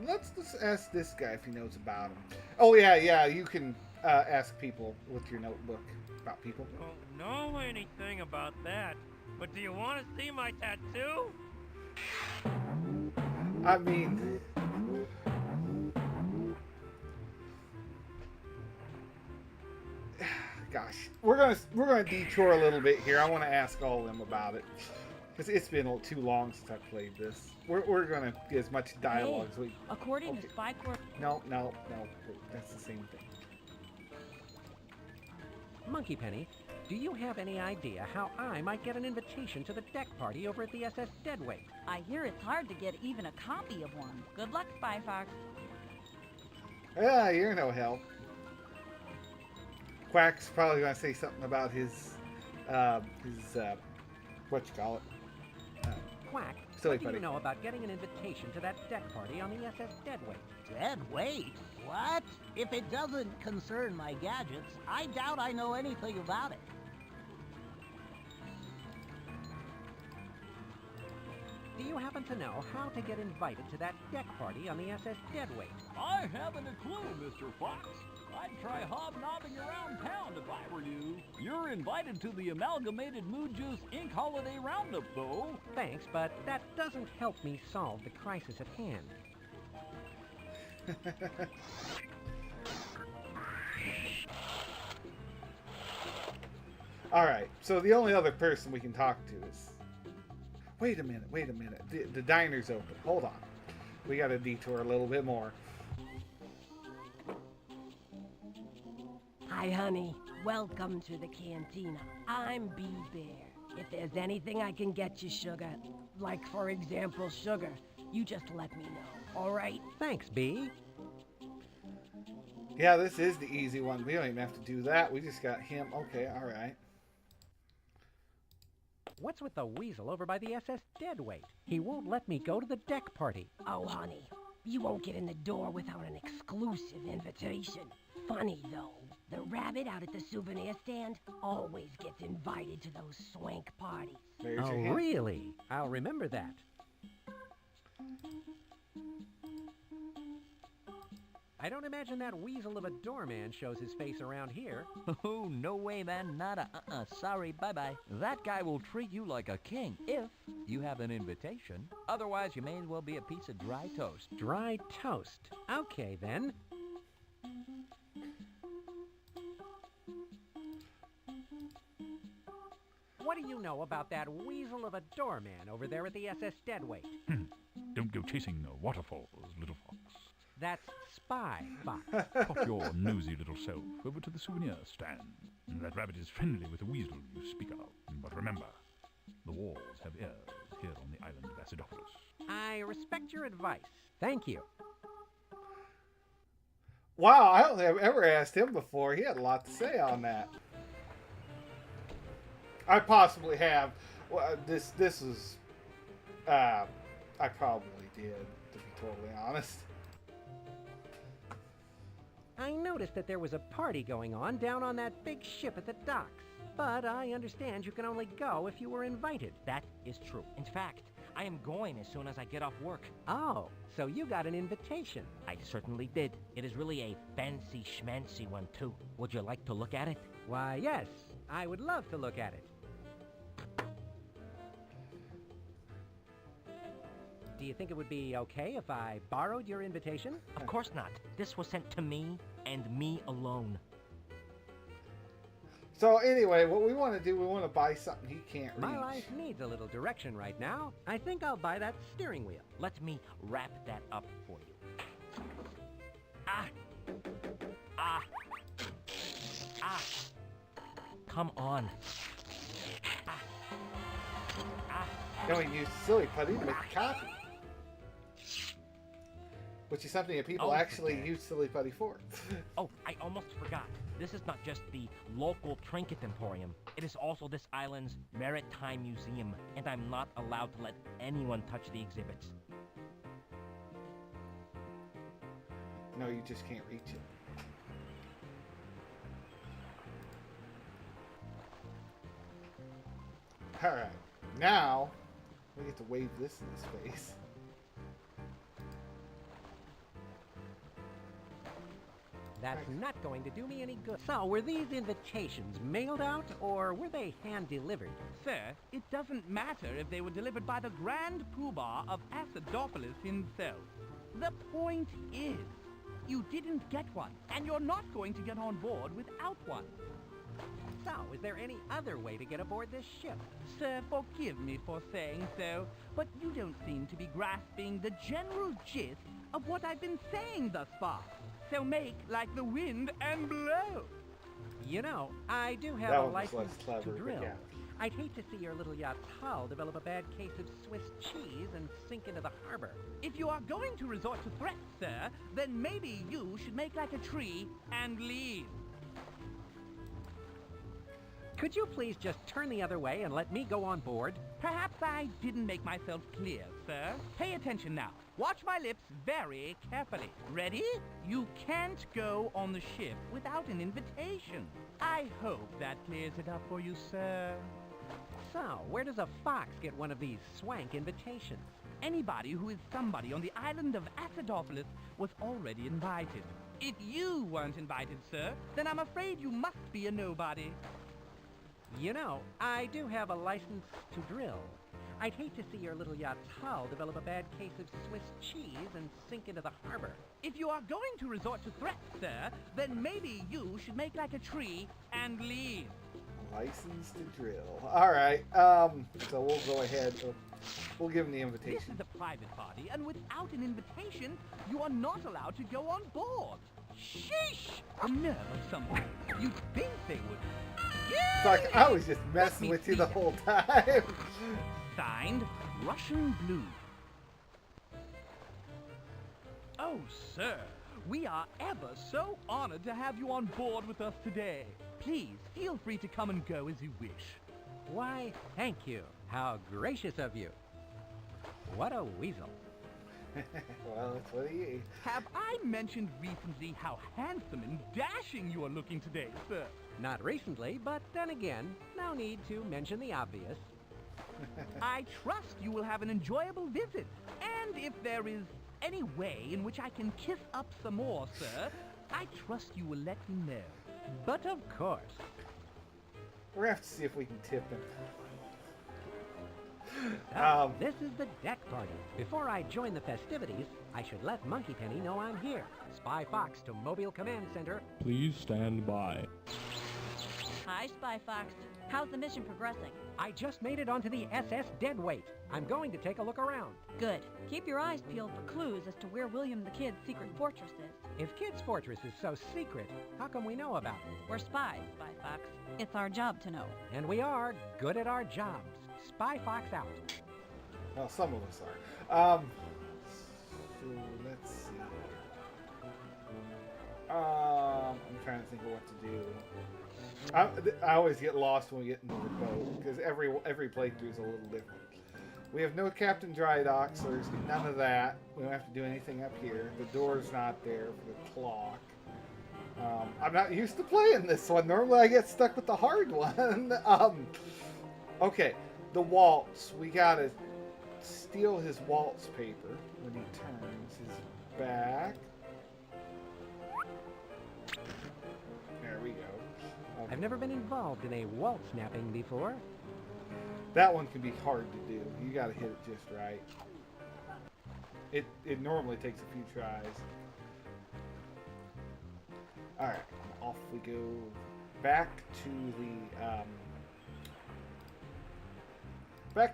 Speaker 1: let's just ask this guy if he knows about him. Oh, yeah, you can ask people with your notebook about people.
Speaker 5: Don't know anything about that, but do you want to see my tattoo?
Speaker 1: I mean, gosh, we're gonna detour a little bit here. I want to ask all of them about it because it's been too long since I played this. We're gonna get as much dialogue as we.
Speaker 3: According to Spy Corp.
Speaker 1: No, that's the same thing.
Speaker 4: Monkey Penny, do you have any idea how I might get an invitation to the deck party over at the SS Deadweight?
Speaker 3: I hear it's hard to get even a copy of one. Good luck, Spy Fox.
Speaker 1: Yeah, you're no help. Quack's probably gonna say something about his what you call it.
Speaker 4: Quack,
Speaker 1: Silly
Speaker 4: what do
Speaker 1: putty.
Speaker 4: you know about getting an invitation to that deck party on the SS Deadweight?
Speaker 9: Deadweight? What? If it doesn't concern my gadgets, I doubt I know anything about it.
Speaker 4: Do you happen to know how to get invited to that deck party on the SS Deadweight?
Speaker 12: I haven't a clue, Mr. Fox. I'd try hobnobbing around town if I were you. You're invited to the Amalgamated Mood Juice Inc. Holiday Roundup, though.
Speaker 4: Thanks, but that doesn't help me solve the crisis at hand.
Speaker 1: Alright, so the only other person we can talk to is... Wait a minute. The diner's open. Hold on. We gotta detour a little bit more.
Speaker 8: Hi, honey. Welcome to the cantina. I'm B-Bear. If there's anything I can get you, sugar, like, for example, sugar, you just let me know, all right?
Speaker 4: Thanks, B.
Speaker 1: Yeah, this is the easy one. We don't even have to do that. We just got him. Okay, alright.
Speaker 4: What's with the weasel over by the SS Deadweight? He won't let me go to the deck party.
Speaker 8: Oh, honey, you won't get in the door without an exclusive invitation. Funny, though, the rabbit out at the souvenir stand always gets invited to those swank parties.
Speaker 1: There's
Speaker 4: Oh,
Speaker 1: your hint.
Speaker 4: really? I'll remember that. I don't imagine that weasel of a doorman shows his face around here.
Speaker 6: Oh, no way, man. Nada. Sorry, bye-bye. That guy will treat you like a king if you have an invitation. Otherwise, you may as well be a piece of dry toast.
Speaker 4: Dry toast. Okay, then. What do you know about that weasel of a doorman over there at the SS Deadweight?
Speaker 11: Don't go chasing waterfalls, little fox.
Speaker 4: That's Spy Fox.
Speaker 11: Pop your nosy little self over to the souvenir stand. That rabbit is friendly with the weasel you speak of. But remember, the walls have ears here on the island of Acidophilus.
Speaker 4: I respect your advice. Thank you.
Speaker 1: Wow, I don't think I've ever asked him before. He had a lot to say on that. I possibly have. Well, this is... I probably did, to be totally honest.
Speaker 4: I noticed that there was a party going on down on that big ship at the docks. But I understand you can only go if you were invited.
Speaker 5: That is true. In fact, I am going as soon as I get off work.
Speaker 4: Oh, so you got an invitation.
Speaker 5: I certainly did. It is really a fancy schmancy one, too. Would you like to look at it?
Speaker 4: Why, yes. I would love to look at it. Do you think it would be okay if I borrowed your invitation?
Speaker 5: Of course not. This was sent to me and me alone.
Speaker 1: So anyway, what we want to do, we want to buy something he can't reach.
Speaker 4: My life needs a little direction right now. I think I'll buy that steering wheel.
Speaker 5: Let me wrap that up for you. come on.
Speaker 1: Then we use silly putty to make a copy. Which is something that people actually use silly putty for.
Speaker 5: Oh, I almost forgot. This is not just the local trinket emporium. It is also this island's maritime museum, and I'm not allowed to let anyone touch the exhibits.
Speaker 1: No, you just can't reach it. Alright, now we get to wave this in his face.
Speaker 4: That's not going to do me any good. So, were these invitations mailed out, or were they hand-delivered?
Speaker 2: Sir, it doesn't matter if they were delivered by the Grand Poobah of Acidopolis himself. The point is, you didn't get one, and you're not going to get on board without one.
Speaker 4: So, is there any other way to get aboard this ship?
Speaker 2: Sir, forgive me for saying so, but you don't seem to be grasping the general gist of what I've been saying thus far. So make like the wind and blow.
Speaker 4: You know, I do have
Speaker 1: That
Speaker 4: a
Speaker 1: one was less
Speaker 4: license
Speaker 1: clever,
Speaker 4: to
Speaker 1: but
Speaker 4: drill.
Speaker 1: yeah.
Speaker 4: I'd hate to see your little yacht's hull develop a bad case of Swiss cheese and sink into the harbor.
Speaker 2: If you are going to resort to threats, sir, then maybe you should make like a tree and leave.
Speaker 4: Could you please just turn the other way and let me go on board?
Speaker 2: Perhaps I didn't make myself clear, sir. Pay attention now. Watch my lips very carefully. Ready? You can't go on the ship without an invitation. I hope that clears it up for you, sir.
Speaker 4: So, where does a fox get one of these swank invitations?
Speaker 2: Anybody who is somebody on the island of Acidopolis was already invited. If you weren't invited, sir, then I'm afraid you must be a nobody.
Speaker 4: You know, I do have a license to drill. I'd hate to see your little yacht's hull develop a bad case of Swiss cheese and sink into the harbor.
Speaker 2: If you are going to resort to threats, sir, then maybe you should make like a tree and leave.
Speaker 1: License to drill. Alright, so we'll go ahead. We'll give him the
Speaker 2: This
Speaker 1: invitation.
Speaker 2: is a private party, and without an invitation, you are not allowed to go on board. Sheesh! The nerve of somebody. You'd think they would.
Speaker 1: It's like I was just messing with you the whole time.
Speaker 2: Signed, Russian Blue. Oh, sir, we are ever so honored to have you on board with us today. Please, feel free to come and go as you wish.
Speaker 4: Why, thank you. How gracious of you. What a weasel.
Speaker 1: Well, that's what he is.
Speaker 2: Have I mentioned recently how handsome and dashing you are looking today, sir?
Speaker 4: Not recently, but then again, no need to mention the obvious.
Speaker 2: I trust you will have an enjoyable visit. And if there is any way in which I can kiss up some more, sir, I trust you will let me know.
Speaker 4: But of course.
Speaker 1: We're gonna have to see if we can tip him.
Speaker 4: So, this is the deck party. Before I join the festivities, I should let Monkey Penny know I'm here. Spy Fox to Mobile Command Center.
Speaker 13: Please stand by.
Speaker 3: Hi, Spy Fox. How's the mission progressing?
Speaker 4: I just made it onto the SS Deadweight. I'm going to take a look around.
Speaker 3: Good. Keep your eyes peeled for clues as to where William the Kid's secret fortress is.
Speaker 4: If Kid's Fortress is so secret, how come we know about it?
Speaker 3: We're spies, Spy Fox. It's our job to know.
Speaker 4: And we are good at our jobs. Spy Fox out.
Speaker 1: Well, some of us are. So let's see. I'm trying to think of what to do. I always get lost when we get into the boat because every playthrough is a little different. We have no Captain Dry Dock, so there's none of that. We don't have to do anything up here. The door's not there for the clock. I'm not used to playing this one. Normally I get stuck with the hard one. Okay, the waltz. We gotta steal his waltz paper when he turns his back. There we go.
Speaker 4: I've never been involved in a waltz snapping before.
Speaker 1: That one can be hard to do. You gotta hit it just right. It normally takes a few tries. Alright, off we go. Back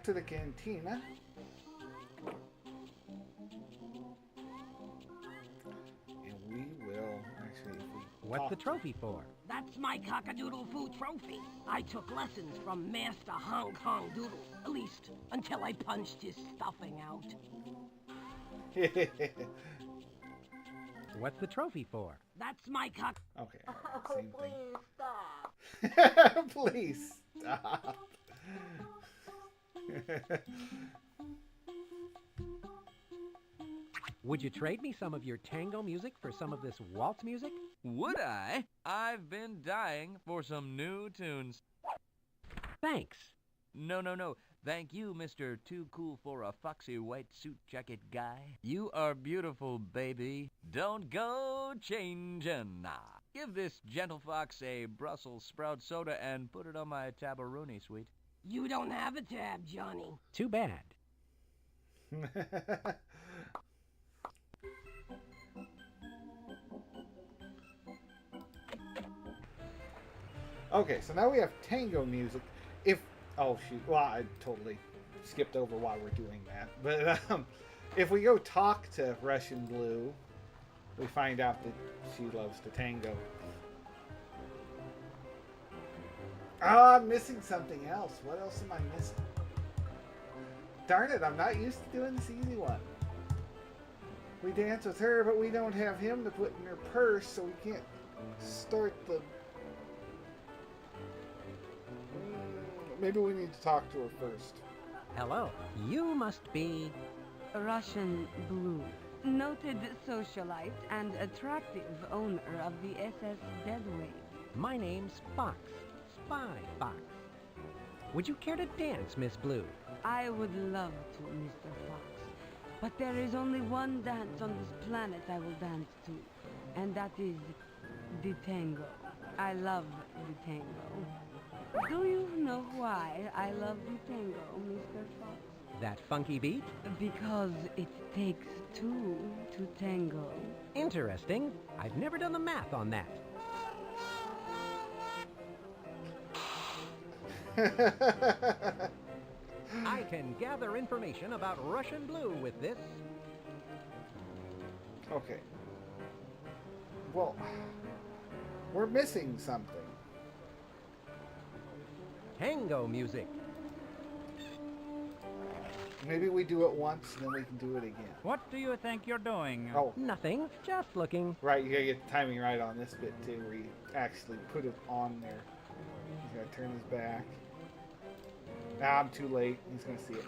Speaker 1: to the cantina. And we will actually
Speaker 4: What's the trophy for?
Speaker 8: That's my cock-a-doodle-foo trophy. I took lessons from Master Hong Kong Doodle. At least, until I punched his stuffing out.
Speaker 4: What's the trophy for?
Speaker 8: That's my cock...
Speaker 1: Okay, same thing.
Speaker 8: Please stop.
Speaker 1: Please stop.
Speaker 4: Would you trade me some of your tango music for some of this waltz music?
Speaker 6: Would I? I've been dying for some new tunes.
Speaker 4: Thanks.
Speaker 6: No. Thank you, Mr. Too Cool for a Foxy White Suit Jacket guy. You are beautiful, baby. Don't go changing. Nah. Give this gentle fox a Brussels sprout soda and put it on my tabaroonie, sweet.
Speaker 8: You don't have a tab, Johnny.
Speaker 4: Too bad.
Speaker 1: Okay, so now we have tango music. Oh shoot, well, I totally skipped over why we're doing that. But if we go talk to Russian Blue, we find out that she loves to tango. Oh, I'm missing something else. What else am I missing? Darn it, I'm not used to doing this easy one. We dance with her, but we don't have him to put in her purse, so we can't start the... Maybe we need to talk to her first.
Speaker 4: Hello. You must be...
Speaker 10: Russian Blue, noted socialite and attractive owner of the SS Deadweight.
Speaker 4: My name's Fox. Spy Fox. Would you care to dance, Miss Blue?
Speaker 10: I would love to, Mr. Fox. But there is only one dance on this planet I will dance to, and that is the tango. I love the tango. Do you know why I love the tango, Mr. Fox?
Speaker 4: That funky beat?
Speaker 10: Because it takes two to tango.
Speaker 4: Interesting. I've never done the math on that. I can gather information about Russian Blue with this.
Speaker 1: Okay. Well, we're missing something.
Speaker 4: Tango music.
Speaker 1: Maybe we do it once, and then we can do it again.
Speaker 7: What do you think you're doing?
Speaker 1: Oh.
Speaker 4: Nothing. Just looking.
Speaker 1: Right, you gotta get the timing right on this bit, too, where you actually put it on there. He's gotta turn his back. I'm too late. He's gonna see it.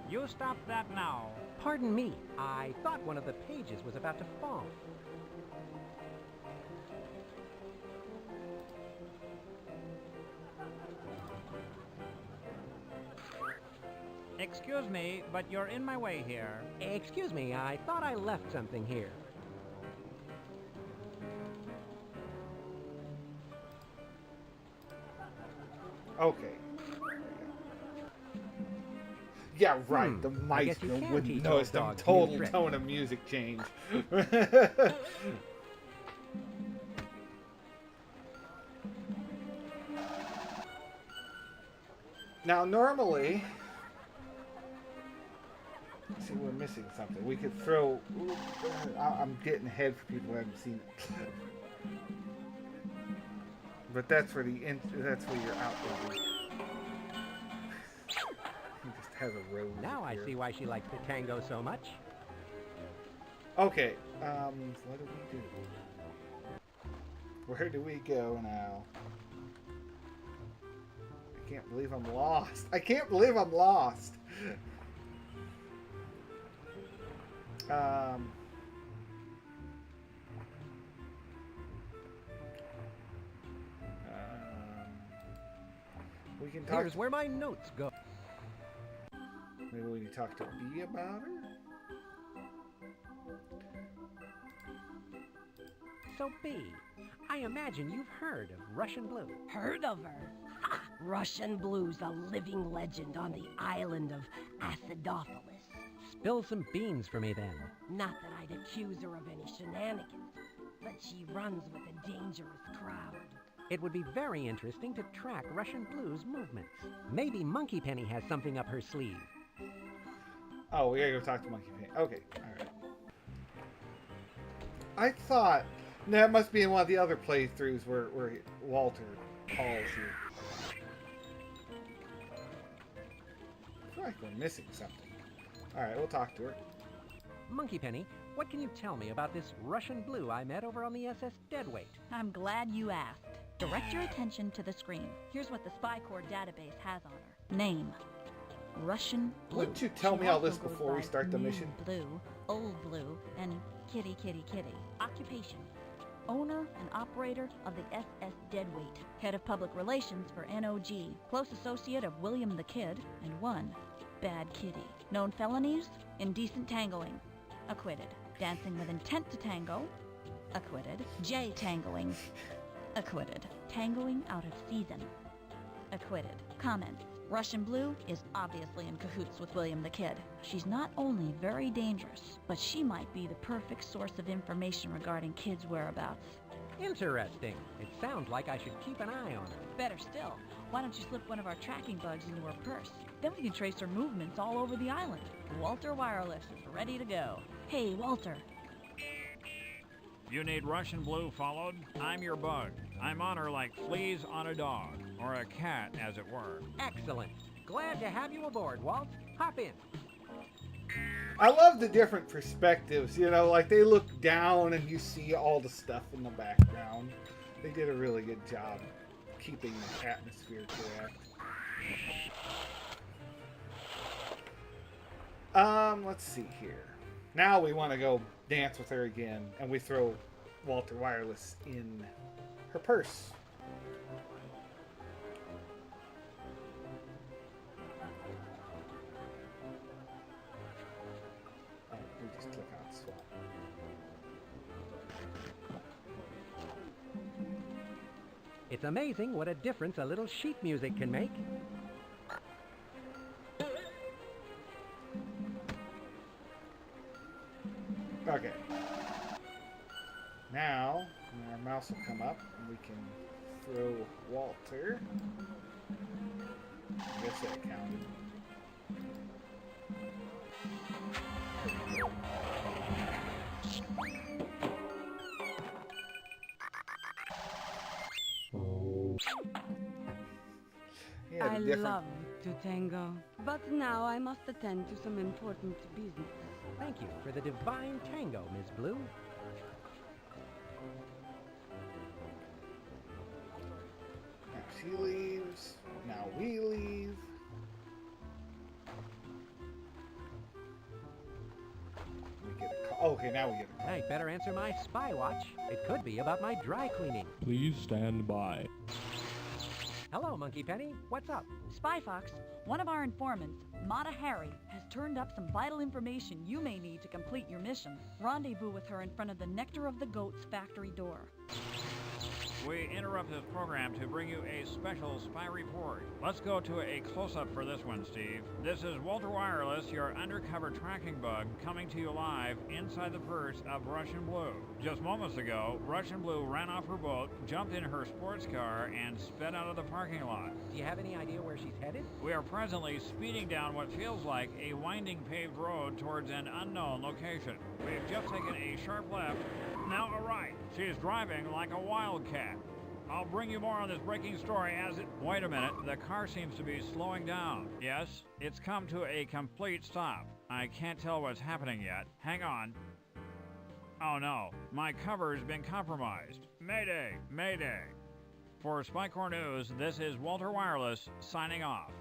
Speaker 7: You stop that now.
Speaker 4: Pardon me. I thought one of the pages was about to fall.
Speaker 7: Excuse me, but you're in my way here.
Speaker 4: Excuse me, I thought I left something here.
Speaker 1: Okay. Yeah, right. The maestro wouldn't notice the total tone of music change. Now, normally, let's see, we're missing something. We could throw. I'm getting ahead for people who haven't seen it. But that's where that's where you're out there. He just has a rose.
Speaker 4: Now I see why she likes the tango so much.
Speaker 1: Okay, what do we do? Where do we go now? I can't believe I'm lost. I can't believe I'm lost. We can talk.
Speaker 4: Here's where my notes go.
Speaker 1: Maybe we can talk to B about her?
Speaker 4: So, B, I imagine you've heard of Russian Blue.
Speaker 8: Heard of her? Ha! Russian Blue's a living legend on the island of Acidophilus.
Speaker 4: Spill some beans for me, then.
Speaker 8: Not that I'd accuse her of any shenanigans, but she runs with a dangerous crowd.
Speaker 4: It would be very interesting to track Russian Blue's movements. Maybe Monkey Penny has something up her sleeve.
Speaker 1: Oh, we gotta go talk to Monkey Penny. Okay, alright. I thought That must be in one of the other playthroughs where Walter calls you. I feel like we're missing something. Alright, we'll talk to her.
Speaker 4: Monkey Penny, what can you tell me about this Russian blue I met over on the SS Deadweight?
Speaker 3: I'm glad you asked. Direct your attention to the screen. Here's what the Spy Corps database has on her. Name: Russian Blue.
Speaker 1: Wouldn't you tell
Speaker 3: She
Speaker 1: me all
Speaker 3: also
Speaker 1: this
Speaker 3: goes
Speaker 1: before we
Speaker 3: by
Speaker 1: start the
Speaker 3: New
Speaker 1: mission?
Speaker 3: Blue, Old Blue, and Kitty Kitty Kitty. Occupation: owner and operator of the SS Deadweight. Head of public relations for NOG. Close associate of William the Kid. And one bad kitty. Known felonies: indecent tangling. Acquitted. Dancing with intent to tango. Acquitted. J-tangling. Acquitted. Tangling out of season. Acquitted. Comments: Russian Blue is obviously in cahoots with William the Kid. She's not only very dangerous, but she might be the perfect source of information regarding Kid's whereabouts.
Speaker 4: Interesting. It sounds like I should keep an eye on her.
Speaker 3: Better still, why don't you slip one of our tracking bugs into her purse? Then we can trace her movements all over the island. Walter Wireless is ready to go. Hey, Walter.
Speaker 2: You need Russian Blue followed? I'm your bug. I'm on her like fleas on a dog, or a cat, as it were.
Speaker 4: Excellent. Glad to have you aboard, Walt. Hop in.
Speaker 1: I love the different perspectives, you know, like they look down and you see all the stuff in the background. They did a really good job keeping the atmosphere correct. Let's see here. Now we want to go dance with her again, and we throw Walter Wireless in her purse. Oh, we just click on swap.
Speaker 4: It's amazing what a difference a little sheet music can make.
Speaker 1: Okay. Now, our mouse will come up and we can throw Walter. I guess that counted. Yeah,
Speaker 10: I
Speaker 1: different.
Speaker 10: love to tango, but now I must attend to some important business.
Speaker 4: Thank you for the divine tango, Ms. Blue.
Speaker 1: Now she leaves. Now we leave. We get a call. Okay, now we get a call.
Speaker 4: I better answer my spy watch. It could be about my dry cleaning.
Speaker 13: Please stand by.
Speaker 4: Hello, Monkey Penny. What's up?
Speaker 3: Spy Fox, one of our informants, Mata Hari, has turned up some vital information you may need to complete your mission. Rendezvous with her in front of the Nectar of the Goats factory door.
Speaker 2: We interrupt this program to bring you a special spy report. Let's go to a close-up for this one, Steve. This is Walter Wireless, your undercover tracking bug, coming to you live inside the purse of Russian Blue. Just moments ago, Russian Blue ran off her boat, jumped in her sports car, and sped out of the parking lot.
Speaker 4: Do you have any idea where she's headed?
Speaker 2: We are presently speeding down what feels like a winding paved road towards an unknown location. We've just taken a sharp left, now a right. She is driving like a wildcat. I'll bring you more on this breaking story as it... Wait a minute, the car seems to be slowing down. Yes, it's come to a complete stop. I can't tell what's happening yet. Hang on. Oh no, my cover's been compromised. Mayday, mayday. For Spy Corps News, this is Walter Wireless signing off.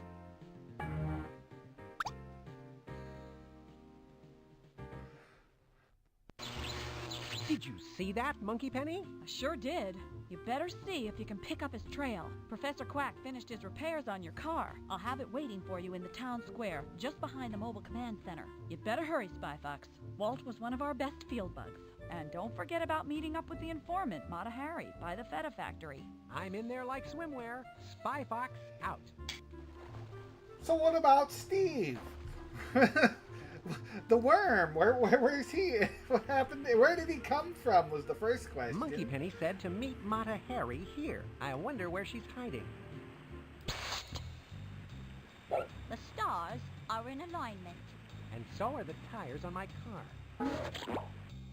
Speaker 4: Did you see that, Monkey Penny?
Speaker 3: I sure did. You better see if you can pick up his trail. Professor Quack finished his repairs on your car. I'll have it waiting for you in the town square, just behind the mobile command center. You better hurry, Spy Fox. Walt was one of our best field bugs. And don't forget about meeting up with the informant, Mata Hari, by the Feta factory.
Speaker 4: I'm in there like swimwear. Spy Fox out.
Speaker 1: So what about Steve? The worm, where is he? What happened? Where did he come from was the first question.
Speaker 4: Monkey Penny said to meet Mata Hari here. I wonder where she's hiding.
Speaker 3: The stars are in alignment.
Speaker 4: And so are the tires on my car.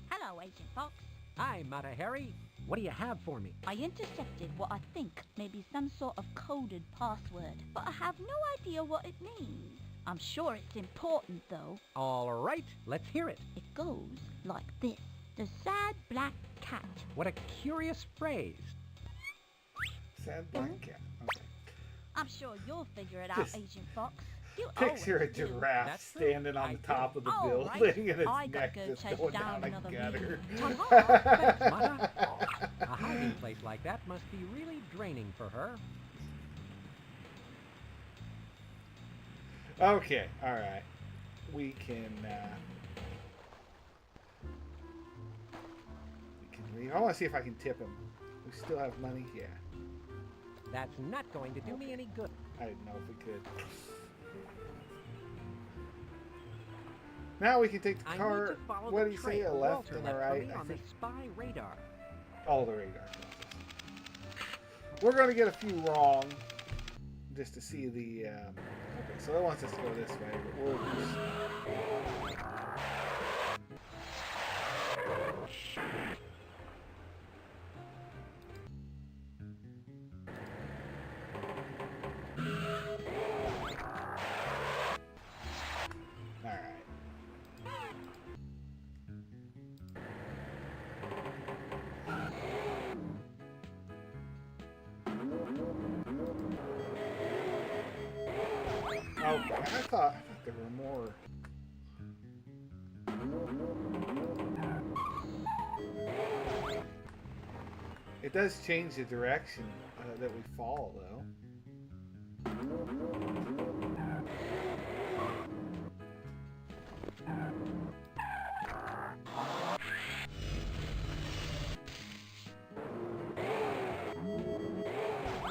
Speaker 3: Hello, Agent Fox.
Speaker 4: Hi, Mata Hari. What do you have for me?
Speaker 3: I intercepted what I think may be some sort of coded password, but I have no idea what it means. I'm sure it's important, though.
Speaker 4: All right, let's hear it.
Speaker 3: It goes like this. The sad black cat.
Speaker 4: What a curious phrase.
Speaker 1: Sad black cat. Okay.
Speaker 3: I'm sure you'll figure it out,
Speaker 1: Just
Speaker 3: Agent Fox. You
Speaker 1: picture a
Speaker 3: always do.
Speaker 1: giraffe
Speaker 4: That's true.
Speaker 1: standing on
Speaker 4: I
Speaker 1: the top of the
Speaker 3: All
Speaker 1: building
Speaker 3: right.
Speaker 1: and its
Speaker 3: I gotta
Speaker 1: neck
Speaker 3: go
Speaker 1: just
Speaker 3: chase
Speaker 1: going
Speaker 3: down
Speaker 1: down a
Speaker 3: another
Speaker 1: gutter.
Speaker 3: bee. Ta-ta.
Speaker 4: Thanks, Mata. A hiding place like that must be really draining for her.
Speaker 1: Okay, alright. We can leave. I want to see if I can tip him. We still have money? Yeah.
Speaker 4: That's not going to do me any good.
Speaker 1: I didn't know if we could. Now we can take the
Speaker 4: I
Speaker 1: car.
Speaker 4: need to follow
Speaker 1: What
Speaker 4: the
Speaker 1: do you say? A
Speaker 4: trail
Speaker 1: left
Speaker 4: Walter
Speaker 1: and a
Speaker 4: left for
Speaker 1: right?
Speaker 4: me
Speaker 1: I
Speaker 4: on the
Speaker 1: think.
Speaker 4: spy radar.
Speaker 1: Oh, the radar. We're going to get a few wrong just to see the. Okay, so it wants us to go this way. But we'll just... Okay, I thought there were more. It does change the direction that we fall, though.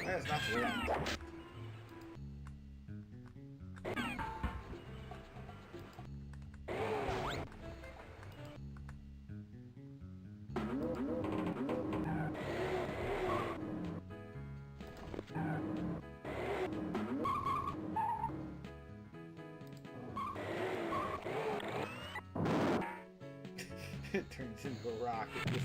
Speaker 1: That's not the way. It turns into a rocket. This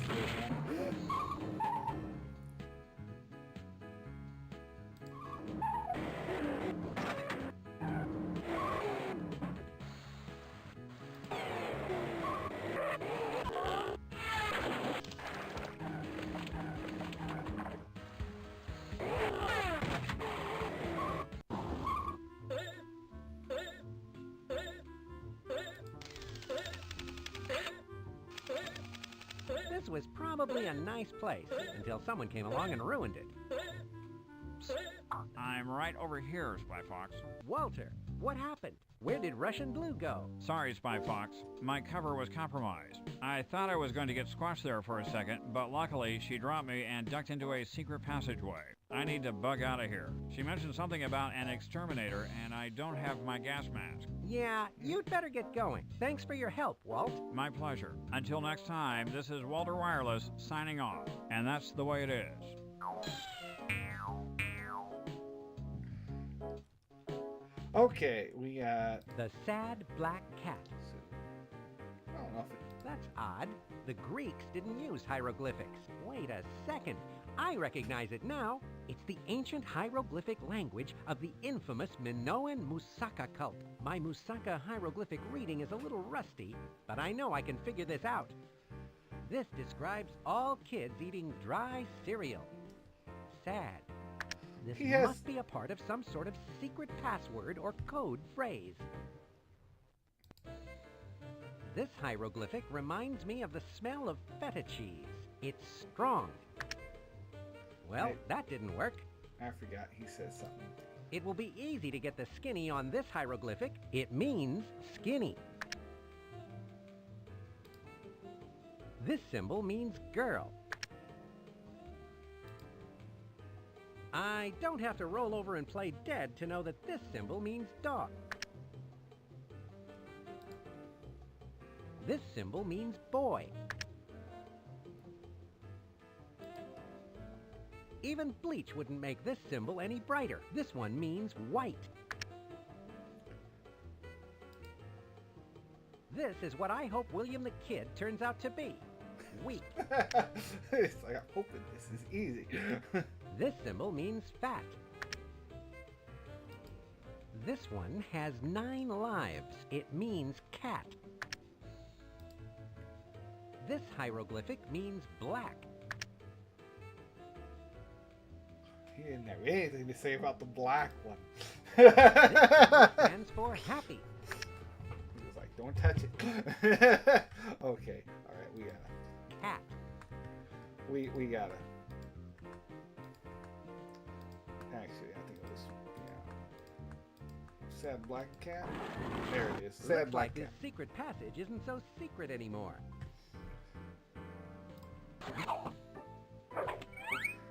Speaker 4: This was probably a nice place until someone came along and ruined it.
Speaker 7: I'm right over here, Spy Fox.
Speaker 4: Walter, what happened? Where did Russian Blue go?
Speaker 7: Sorry, Spy Fox. My cover was compromised. I thought I was going to get squashed there for a second, but luckily she dropped me and ducked into a secret passageway. I need to bug out of here. She mentioned something about an exterminator, and I don't have my gas mask.
Speaker 4: Yeah, you'd better get going. Thanks for your help, Walt.
Speaker 7: My pleasure. Until next time, this is Walter Wireless signing off, and that's the way it is.
Speaker 1: Okay, we got...
Speaker 4: The Sad Black Cat.
Speaker 1: I don't know if it...
Speaker 4: That's odd. The Greeks didn't use hieroglyphics. Wait a second. I recognize it now. It's the ancient hieroglyphic language of the infamous Minoan Musaka cult. My Musaka hieroglyphic reading is a little rusty, but I know I can figure this out. This describes all kids eating dry cereal. Sad. This must be a part of some sort of secret password or code phrase. This hieroglyphic reminds me of the smell of feta cheese. It's strong. Well, that didn't work.
Speaker 1: I forgot he said something.
Speaker 4: It will be easy to get the skinny on this hieroglyphic. It means skinny. This symbol means girl. I don't have to roll over and play dead to know that this symbol means dog. This symbol means boy. Even bleach wouldn't make this symbol any brighter. This one means white. This is what I hope William the Kid turns out to be. weak.
Speaker 1: It's like, I'm hoping this is easy.
Speaker 4: This symbol means fat. This one has 9 lives. It means cat. This hieroglyphic means black.
Speaker 1: He didn't have anything to say about the black one.
Speaker 4: This symbol stands for happy.
Speaker 1: He was like, don't touch it. Okay, alright, we gotta.
Speaker 4: Cat.
Speaker 1: We gotta. Actually, I think it was, yeah. Sad black cat? There it is. Sad
Speaker 4: Looks
Speaker 1: black
Speaker 4: like
Speaker 1: cat.
Speaker 4: this secret passage isn't so secret anymore.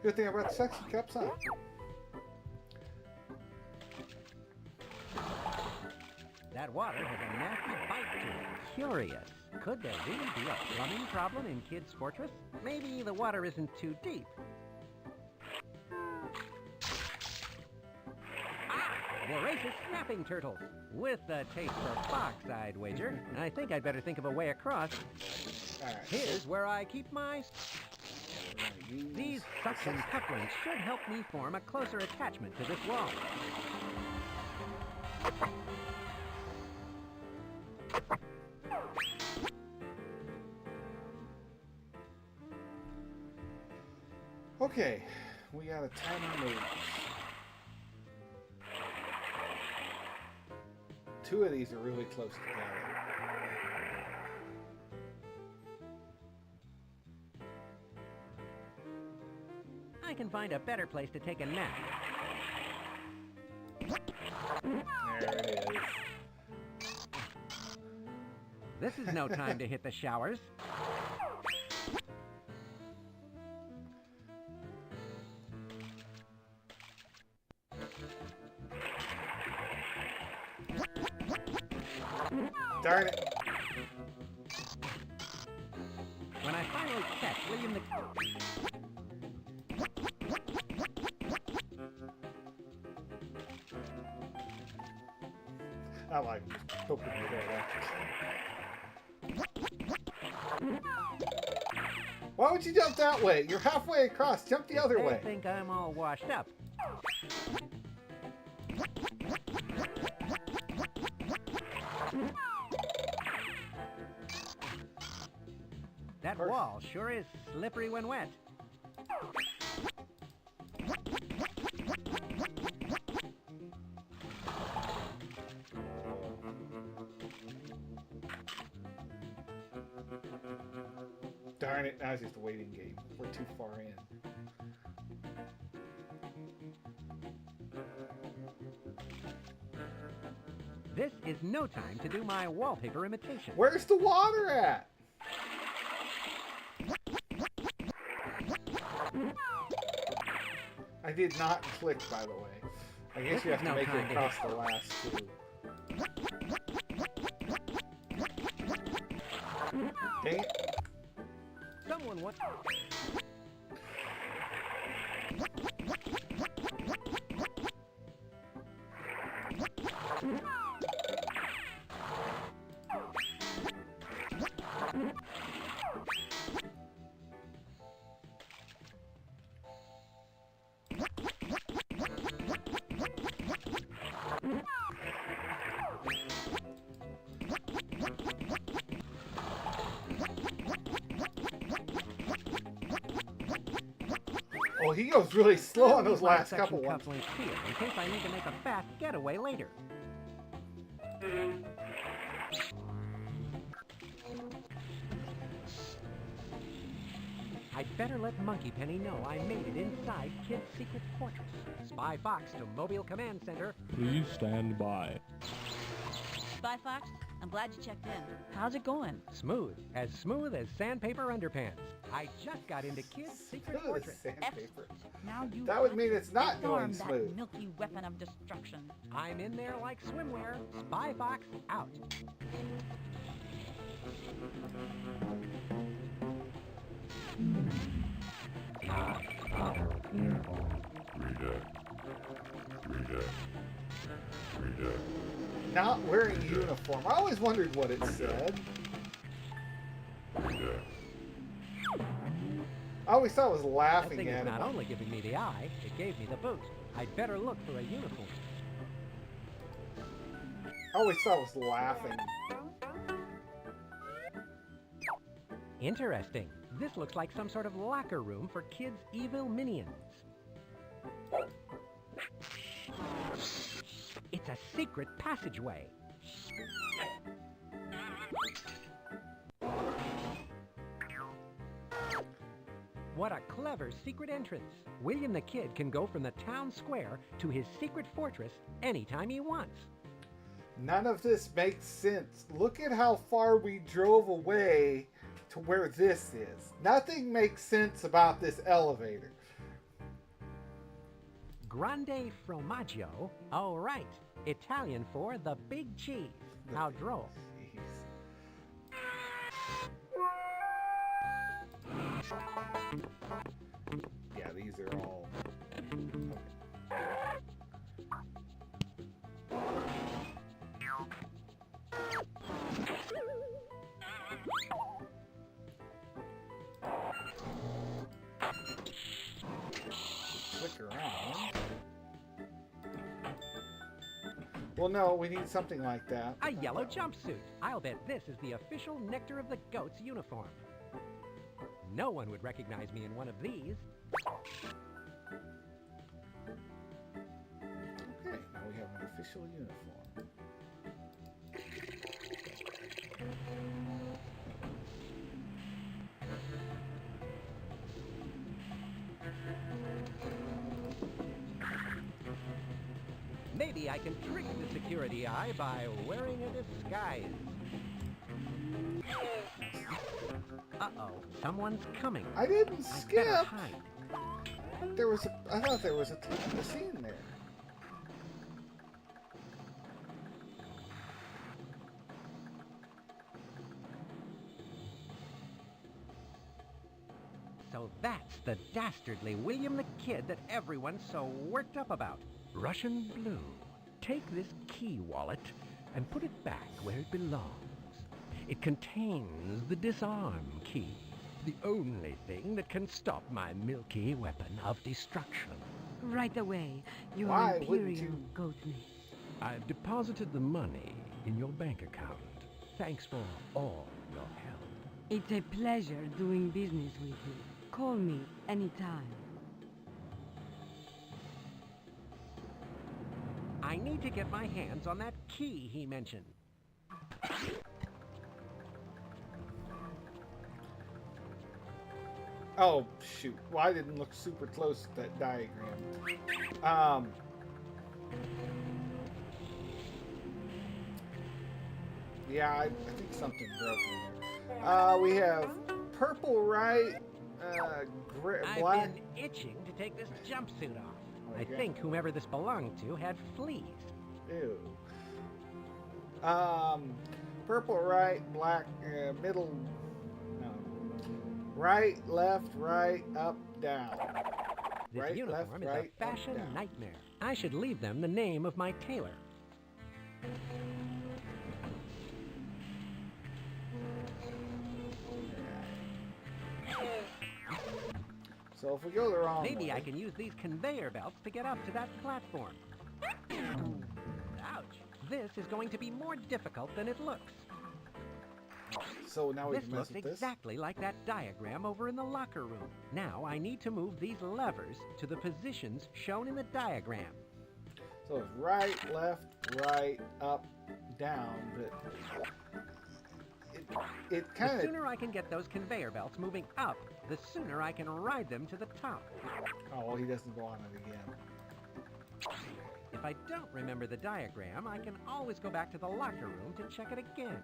Speaker 1: Good thing I brought the suction cups on.
Speaker 4: That water has a nasty bite to it. Curious. Could there really be a plumbing problem in Kid's Fortress? Maybe the water isn't too deep. Voracious snapping turtles. With a taste for fox, I'd wager. I think I'd better think of a way across.
Speaker 1: Alright.
Speaker 4: Here's where I keep my... These suction cufflinks should help me form a closer attachment to this wall.
Speaker 1: Okay, we got a tiny move. 2 of these are really close together.
Speaker 4: I can find a better place to take a nap.
Speaker 1: There it is.
Speaker 4: This is no time to hit the showers.
Speaker 1: Darn it.
Speaker 4: When I finally catch William the...
Speaker 1: I like poking your head out. Why would you jump that way? You're halfway across. Jump the other way.
Speaker 4: I think I'm all washed up. That wall sure is slippery when wet.
Speaker 1: Darn it, now it's just a waiting game. We're too far in.
Speaker 4: This is no time to do my wallpaper imitation.
Speaker 1: Where's the water at? I did not click, by the way. I guess you have to make it across the last 2. Dang it.
Speaker 4: Someone wants...
Speaker 1: Oh, he goes really slow on those last couple ones.
Speaker 4: Here, in case I need to make a fast getaway later. I'd better let Monkey Penny know I made it inside Kid's secret fortress. Spy Fox to Mobile Command Center.
Speaker 13: Please stand by.
Speaker 3: Spy Fox, I'm glad you checked in. How's it going?
Speaker 4: Smooth as sandpaper underpants. I just got into Kid's secret fortress.
Speaker 1: Sandpaper.
Speaker 3: Now you
Speaker 1: That would mean it's not going
Speaker 3: disarm
Speaker 1: smooth.
Speaker 3: that milky weapon of destruction.
Speaker 4: I'm in there like swimwear. Spy Fox out.
Speaker 1: Not wearing uniform. I always wondered what it said. All we saw was
Speaker 4: That
Speaker 1: laughing
Speaker 4: thing is
Speaker 1: at
Speaker 4: not
Speaker 1: him.
Speaker 4: only giving me the eye, it gave me the boot. I'd better look for a uniform.
Speaker 1: All we saw was laughing.
Speaker 4: Interesting. This looks like some sort of locker room for kids' evil minions. It's a secret passageway. What a clever secret entrance. William the Kid can go from the town square to his secret fortress anytime he wants.
Speaker 1: None of this makes sense. Look at how far we drove away to where this is. Nothing makes sense about this elevator.
Speaker 4: Grande formaggio. Oh, right. Italian for the big cheese. How droll.
Speaker 1: Yeah, these are all... Click around. Well, no, we need something like that.
Speaker 4: A yellow jumpsuit. I'll bet this is the official Nectar of the Goats uniform. No one would recognize me in one of these.
Speaker 1: Okay, now we have an official uniform.
Speaker 4: Maybe I can trick the security eye by wearing a disguise. Uh-oh, someone's coming.
Speaker 1: I didn't
Speaker 4: I'd
Speaker 1: skip.
Speaker 4: better hide.
Speaker 1: I thought there was a scene there.
Speaker 4: So that's the dastardly William the Kid that everyone's so worked up about. Russian blue. Take this key wallet and put it back where it belongs. It contains the disarm key, the only thing that can stop my milky weapon of destruction.
Speaker 10: Right away, Your
Speaker 1: Why wouldn't
Speaker 10: Imperial
Speaker 1: you?
Speaker 10: Goatness.
Speaker 4: I've deposited the money in your bank account. Thanks for all your help.
Speaker 10: It's a pleasure doing business with you. Call me anytime.
Speaker 4: I need to get my hands on that key he mentioned.
Speaker 1: Oh, shoot. Well, I didn't look super close at that diagram. Yeah, I think something broke in there. We have purple, right?
Speaker 4: I've
Speaker 1: Black.
Speaker 4: been itching to take this jumpsuit off. I
Speaker 1: Okay.
Speaker 4: think whomever this belonged to had fleas.
Speaker 1: Ew. Purple, right, black, middle, no. Right, left, right, up, down.
Speaker 4: This
Speaker 1: Right,
Speaker 4: uniform
Speaker 1: left,
Speaker 4: is
Speaker 1: right,
Speaker 4: a
Speaker 1: up,
Speaker 4: fashion
Speaker 1: down.
Speaker 4: nightmare. I should leave them the name of my tailor.
Speaker 1: So if we go the wrong
Speaker 4: Maybe
Speaker 1: way,
Speaker 4: I can use these conveyor belts to get up to that platform. Ouch. This is going to be more difficult than it looks.
Speaker 1: so now we
Speaker 4: This
Speaker 1: can mess
Speaker 4: looks
Speaker 1: with this.
Speaker 4: exactly like that diagram over in the locker room. Now I need to move these levers to the positions shown in the diagram.
Speaker 1: So it's right, left, right, up, down, but it
Speaker 4: The
Speaker 1: kind of...
Speaker 4: sooner I can get those conveyor belts moving up, the sooner I can ride them to the top.
Speaker 1: Oh, well, he doesn't go on it again.
Speaker 4: If I don't remember the diagram, I can always go back to the locker room to check it again.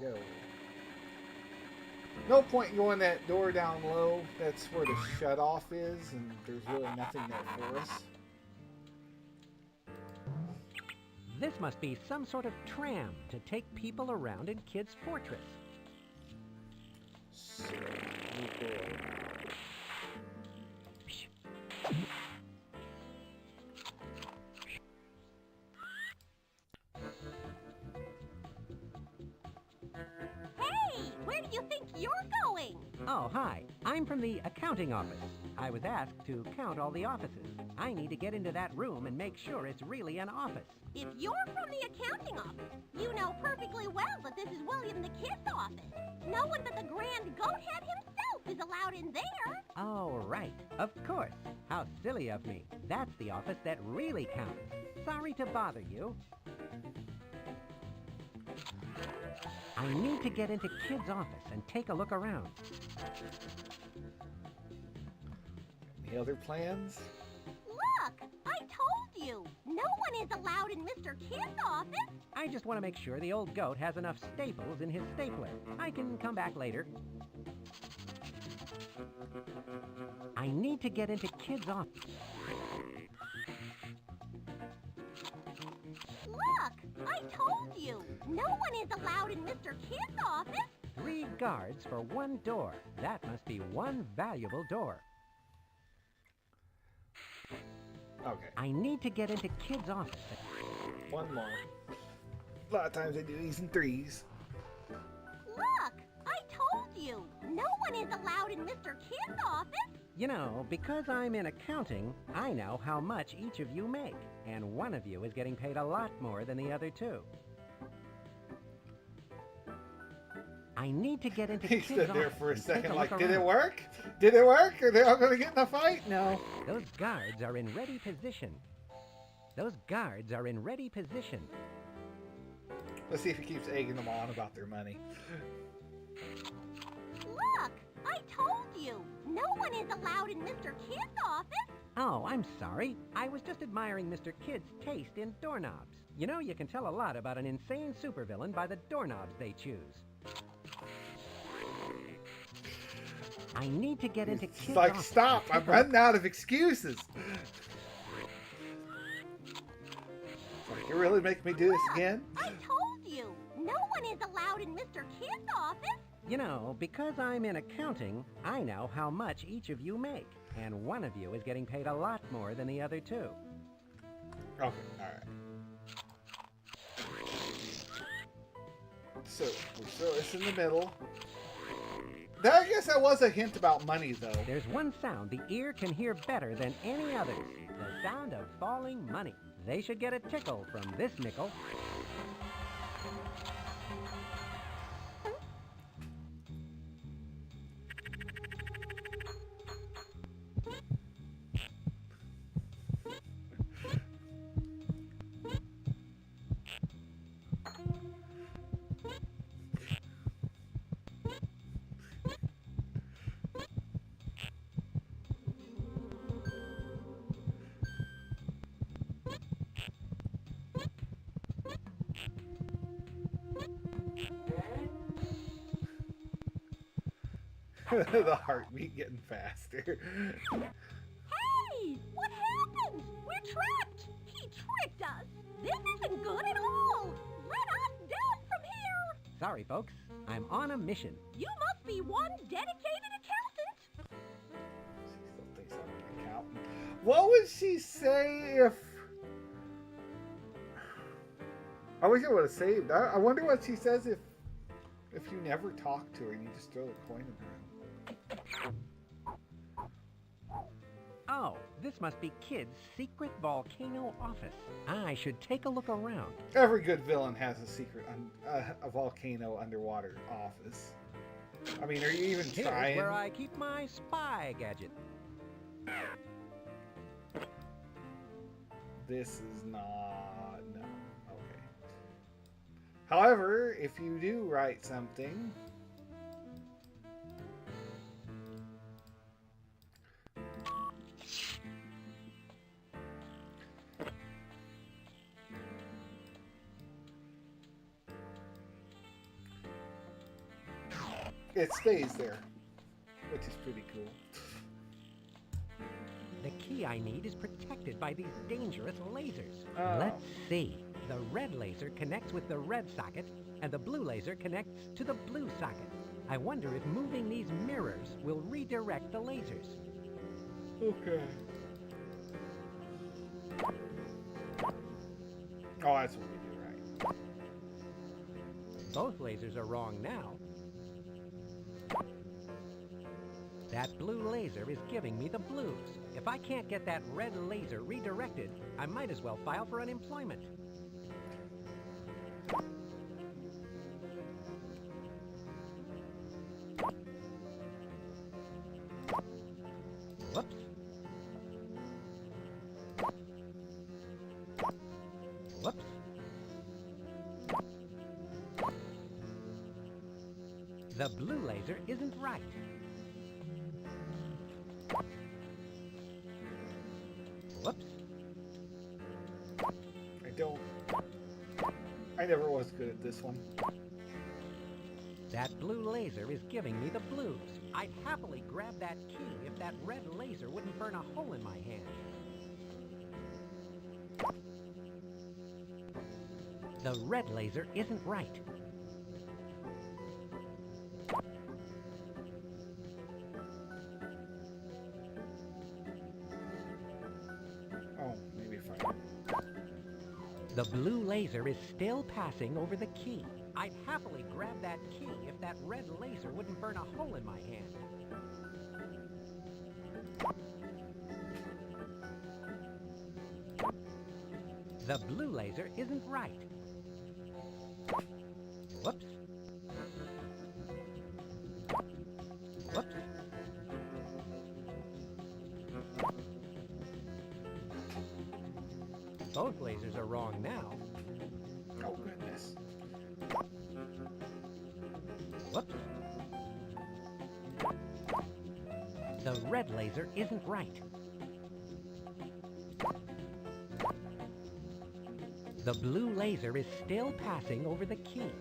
Speaker 1: Go. No point in going that door down low. That's where the shut-off is, and there's really nothing there for us.
Speaker 4: This must be some sort of tram to take people around in Kid's Fortress.
Speaker 1: So, we go.
Speaker 8: do you think you're going?
Speaker 4: Oh, hi. I'm from the accounting office. I was asked to count all the offices. I need to get into that room and make sure it's really an office.
Speaker 8: If you're from the accounting office, you know perfectly well that this is William the Kid's office. No one but the Grand Goathead himself is allowed in there.
Speaker 4: Oh, right. Of course. How silly of me. That's the office that really counts. Sorry to bother you. I need to get into Kid's office and take a look around.
Speaker 1: Any other plans?
Speaker 8: Look, I told you. No one is allowed in Mr. Kid's office.
Speaker 4: I just want to make sure the old goat has enough staples in his stapler. I can come back later. I need to get into Kid's office.
Speaker 8: Look, I told you. No one is allowed in Mr. Kid's office.
Speaker 4: 3 guards for 1 door. That must be one valuable door.
Speaker 1: Okay.
Speaker 4: I need to get into Kid's office.
Speaker 1: One more. A lot of times they do these in 3s.
Speaker 8: Look, I told you. No one is allowed in Mr. Kid's office.
Speaker 4: You know, because I'm in accounting, I know how much each of you make. And one of you is getting paid a lot more than the other 2. I need to get into
Speaker 1: He
Speaker 4: Kid's
Speaker 1: stood there
Speaker 4: office
Speaker 1: for a
Speaker 4: and take
Speaker 1: second
Speaker 4: look
Speaker 1: like, did it
Speaker 4: around.
Speaker 1: work? Did it work? Are they all going to get in a fight? No.
Speaker 4: Those guards are in ready position. Those guards are in ready position.
Speaker 1: Let's see if he keeps egging them on about their money.
Speaker 8: Look, I told you. No one is allowed in Mr. Kid's office.
Speaker 4: Oh, I'm sorry. I was just admiring Mr. Kid's taste in doorknobs. You know, you can tell a lot about an insane supervillain by the doorknobs they choose. I need to get into
Speaker 1: It's
Speaker 4: Kid's
Speaker 1: like,
Speaker 4: office.
Speaker 1: stop. I'm running out of excuses. Like, you really make me do this again?
Speaker 8: I told you. No one is allowed in Mr. Kid's office.
Speaker 4: You know, because I'm in accounting, I know how much each of you make. And one of you is getting paid a lot more than the other 2.
Speaker 1: Okay, alright. So, we throw this in the middle. I guess that was a hint about money, though.
Speaker 4: There's one sound the ear can hear better than any others. The sound of falling money. They should get a tickle from this nickel.
Speaker 1: The heartbeat getting faster.
Speaker 8: Hey, what happened? We're trapped. He tricked us. This isn't good at all. Let us down from here.
Speaker 4: Sorry, folks. I'm on a mission.
Speaker 8: You must be one dedicated accountant.
Speaker 1: She still thinks I'm an accountant. What would she say if... I wish I would have saved. I wonder what she says if you never talk to her and you just throw the coin in her room.
Speaker 4: Oh, this must be Kid's secret volcano office. I should take a look around.
Speaker 1: Every good villain has a secret, a volcano underwater office. I mean, are you even
Speaker 4: Here's
Speaker 1: trying?
Speaker 4: where I keep my spy gadget.
Speaker 1: This is not... no. Okay. However, if you do write something... it stays there, which is pretty cool.
Speaker 4: The key I need is protected by these dangerous lasers.
Speaker 1: Oh.
Speaker 4: Let's see. The red laser connects with the red socket, and the blue laser connects to the blue socket. I wonder if moving these mirrors will redirect the lasers.
Speaker 1: Okay. Oh, that's what we do, right?
Speaker 4: Both lasers are wrong now. That blue laser is giving me the blues. If I can't get that red laser redirected, I might as well file for unemployment. Whoops. Whoops. The blue laser isn't right. Whoops.
Speaker 1: I never was good at this one.
Speaker 4: That blue laser is giving me the blues. I'd happily grab that key if that red laser wouldn't burn a hole in my hand. The red laser isn't right.
Speaker 1: Oh, maybe fine.
Speaker 4: The blue laser is still passing over the key. I'd happily grab that key if that red laser wouldn't burn a hole in my hand. The blue laser isn't right. Whoops. Whoops. Both lasers are wrong now.
Speaker 1: Oh, goodness.
Speaker 4: Whoops. The red laser isn't right. The blue laser is still passing over the key.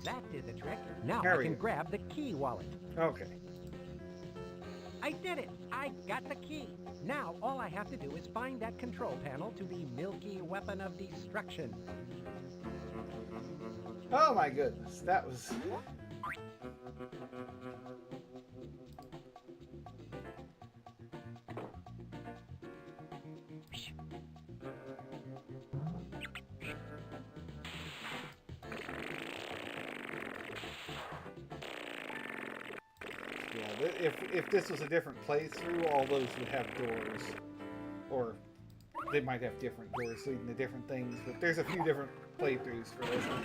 Speaker 4: That did the trick. Now I can grab the key wallet.
Speaker 1: Okay.
Speaker 4: I did it! I got the key! Now all I have to do is find that control panel to the milky weapon of destruction.
Speaker 1: Oh my goodness, that was... If this was a different playthrough, all those would have doors. Or they might have different doors leading to different things, but there's a few different playthroughs for this one.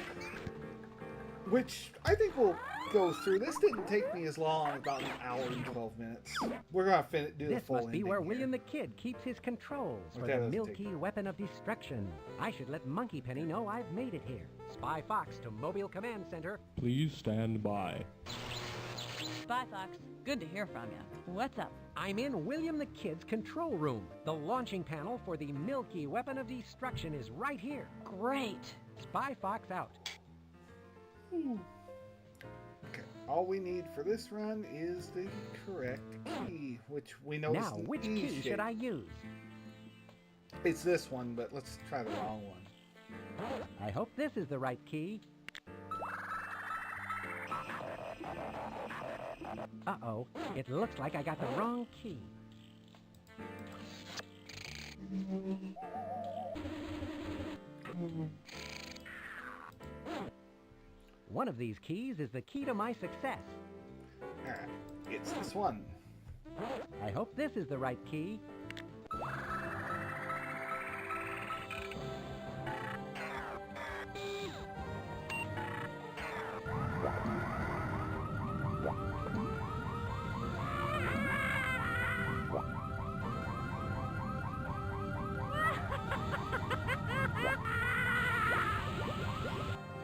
Speaker 1: Which I think we'll go through. This didn't take me as long, about an hour and 12 minutes. We're going to do the full
Speaker 4: This must be
Speaker 1: ending
Speaker 4: where
Speaker 1: here.
Speaker 4: William the Kid keeps his controls for
Speaker 1: Okay,
Speaker 4: the
Speaker 1: let's
Speaker 4: milky weapon of destruction. I should let Monkey Penny know I've made it here. Spy Fox to Mobile Command Center.
Speaker 13: Please stand by.
Speaker 3: Spy Fox, good to hear from you. What's up?
Speaker 4: I'm in William the Kid's control room. The launching panel for the milky weapon of destruction is right here.
Speaker 3: Great.
Speaker 4: Spy Fox out.
Speaker 1: Okay, all we need for this run is the correct key, which we know is
Speaker 4: Now,
Speaker 1: an
Speaker 4: which
Speaker 1: E
Speaker 4: key
Speaker 1: shape.
Speaker 4: should I use?
Speaker 1: It's this one, but let's try the wrong one.
Speaker 4: I hope this is the right key. Uh-oh, it looks like I got the wrong key. One of these keys is the key to my success.
Speaker 1: Alright, it's this one.
Speaker 4: I hope this is the right key.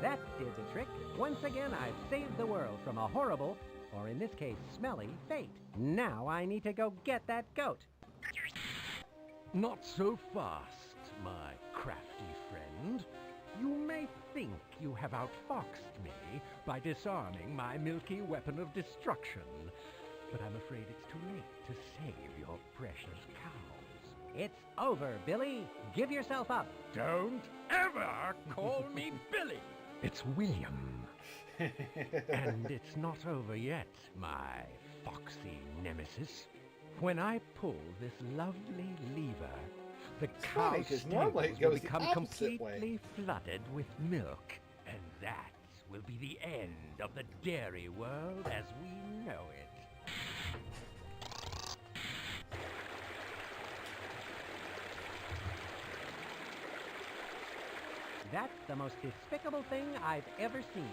Speaker 4: That did the trick. Once again, I've saved the world from a horrible, or in this case, smelly, fate. Now I need to go get that goat.
Speaker 2: Not so fast, my crafty friend. You may think you have outfoxed me by disarming my milky weapon of destruction, but I'm afraid it's too late to save your precious cows.
Speaker 4: It's over, Billy. Give yourself up.
Speaker 2: Don't ever call me Billy. It's William. And it's not over yet, my foxy nemesis. When I pull this lovely lever, the cow
Speaker 1: funny, 'cause normally it
Speaker 2: stables will
Speaker 1: goes the
Speaker 2: become
Speaker 1: opposite way.
Speaker 2: completely flooded with milk. And That will be the end of the dairy world as we know it.
Speaker 4: That's the most despicable thing I've ever seen.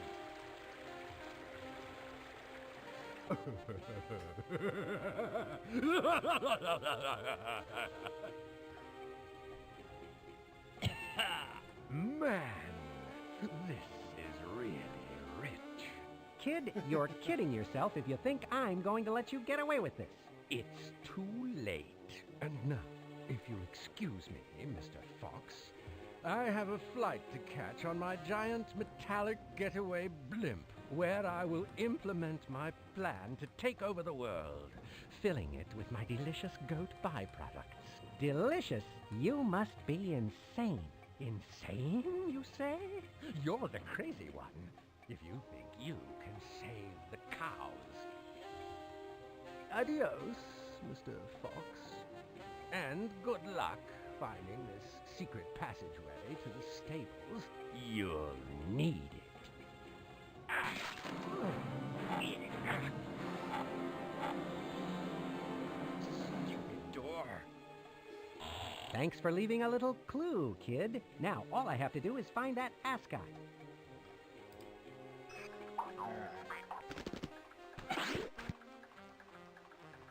Speaker 2: Man, this is really rich.
Speaker 4: Kid, you're kidding yourself if you think I'm going to let you get away with this.
Speaker 2: It's too late. And now, if you'll excuse me, Mr. Fox, I have a flight to catch on my giant metallic getaway blimp, where I will implement my plan to take over the world, filling it with my delicious goat byproducts.
Speaker 4: Delicious? You must be insane.
Speaker 2: Insane, you say? You're the crazy one, if you think you can save the cows. Adios, Mr. Fox. And good luck finding this secret passageway to the stables. You'll need it. Stupid door.
Speaker 4: Thanks for leaving a little clue, kid. Now, all I have to do is find that ascot.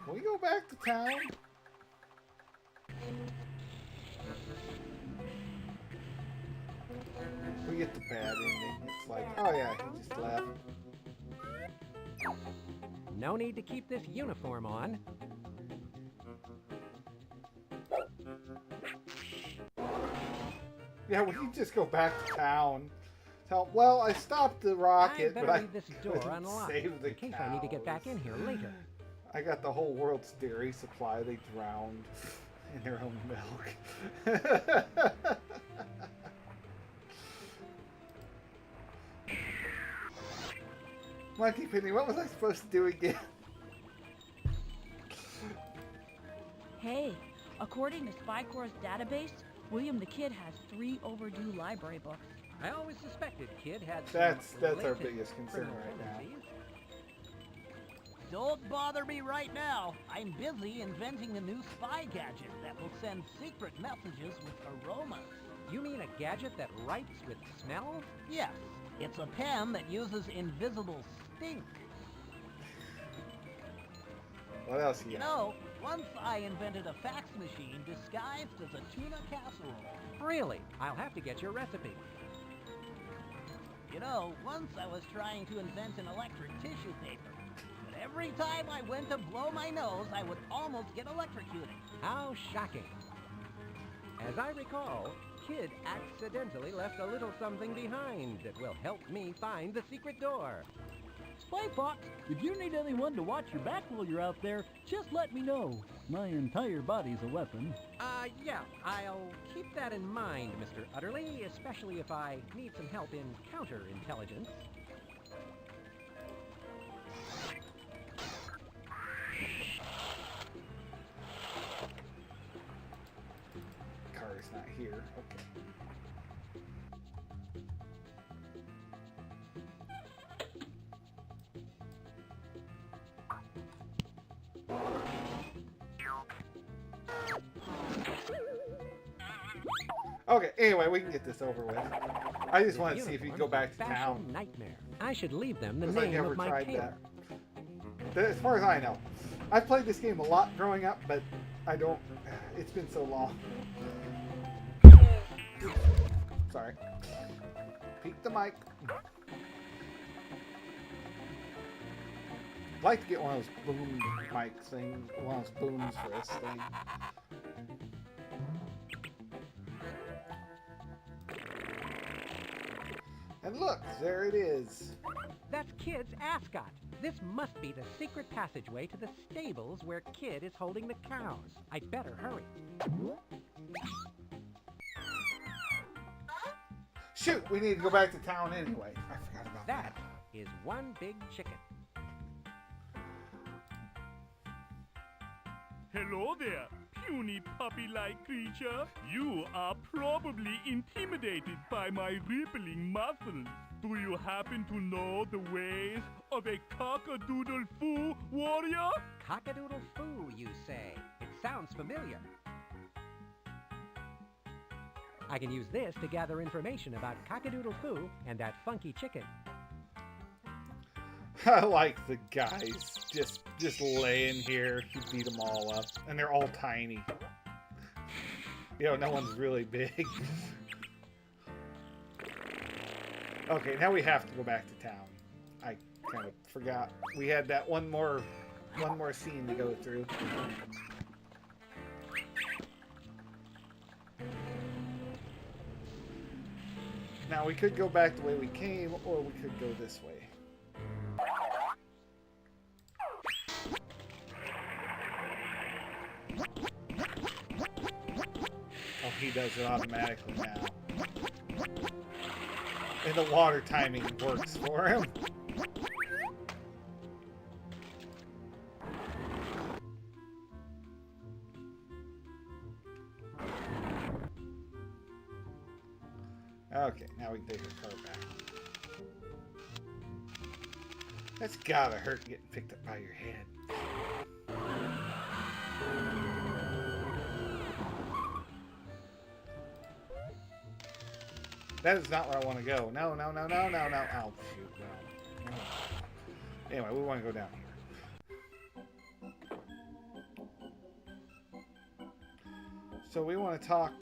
Speaker 1: Can we go back to town? We get the bad ending. It's like, oh yeah, he just left.
Speaker 4: No need to keep this uniform on.
Speaker 1: Yeah, we can just go back to town. Tell, well, I stopped the rocket,
Speaker 4: I better
Speaker 1: but I
Speaker 4: leave this door unlocked
Speaker 1: saved the
Speaker 4: in case I need to get back in here later.
Speaker 1: I got the whole world's dairy supply. They drowned in their own milk. Monkey Penny, what was I supposed to do again?
Speaker 3: Hey, according to Spy Corps' database, William the Kid has 3 overdue library books.
Speaker 4: I always suspected Kid had some
Speaker 1: That's our
Speaker 4: latent
Speaker 1: biggest concern
Speaker 4: criminal
Speaker 1: right now.
Speaker 4: tendencies.
Speaker 9: Don't bother me right now. I'm busy inventing a new spy gadget that will send secret messages with aromas.
Speaker 4: You mean a gadget that writes with smell?
Speaker 9: Yes, it's a pen that uses invisible stink.
Speaker 1: What else you
Speaker 9: You
Speaker 1: got?
Speaker 9: know, once I invented a fax machine disguised as a tuna casserole.
Speaker 4: Really? I'll have to get your recipe.
Speaker 9: You know, once I was trying to invent an electric tissue paper. But every time I went to blow my nose, I would almost get electrocuted.
Speaker 4: How shocking. As I recall, Kid accidentally left a little something behind that will help me find the secret door.
Speaker 12: Spy Fox, if you need anyone to watch your back while you're out there, just let me know. My entire body's a weapon.
Speaker 4: Yeah, I'll keep that in mind, Mr. Utterly, especially if I need some help in counterintelligence.
Speaker 1: Car's not here. Okay. Okay, anyway, we can get this over with. I just want to see if you can go back to town.
Speaker 4: Nightmare. I should leave them the
Speaker 1: Because I
Speaker 4: name
Speaker 1: never
Speaker 4: of my
Speaker 1: tried
Speaker 4: camp.
Speaker 1: that. As far as I know. I've played this game a lot growing up, but I don't... It's been so long. Sorry. Peek the mic. I'd like to get one of those boom mic things, one of those booms for this thing. And look, there it is.
Speaker 4: That's Kid's ascot. This must be the secret passageway to the stables where Kid is holding the cows. I'd better hurry.
Speaker 1: Shoot, we need to go back to town anyway. I forgot about that.
Speaker 4: That is one big chicken.
Speaker 11: Hello there, puny puppy-like creature. You are probably intimidated by my rippling muscles. Do you happen to know the ways of a cock-a-doodle-foo warrior?
Speaker 4: Cock-a-doodle-foo, you say? It sounds familiar. I can use this to gather information about cock-a-doodle-foo and that funky chicken.
Speaker 1: I like the guys just laying here. You beat them all up, and they're all tiny. You know, no one's really big. Okay, now we have to go back to town. I kind of forgot we had that one more scene to go through. Now we could go back the way we came, or we could go this way. Oh, he does it automatically now. And the water timing works for him. Okay, now we can take our car back. That's gotta hurt getting picked up by your head. That is not where I want to go. No, no, no, no, no, no. Oh, shoot. No. No. Anyway, we want to go down here. So we want to talk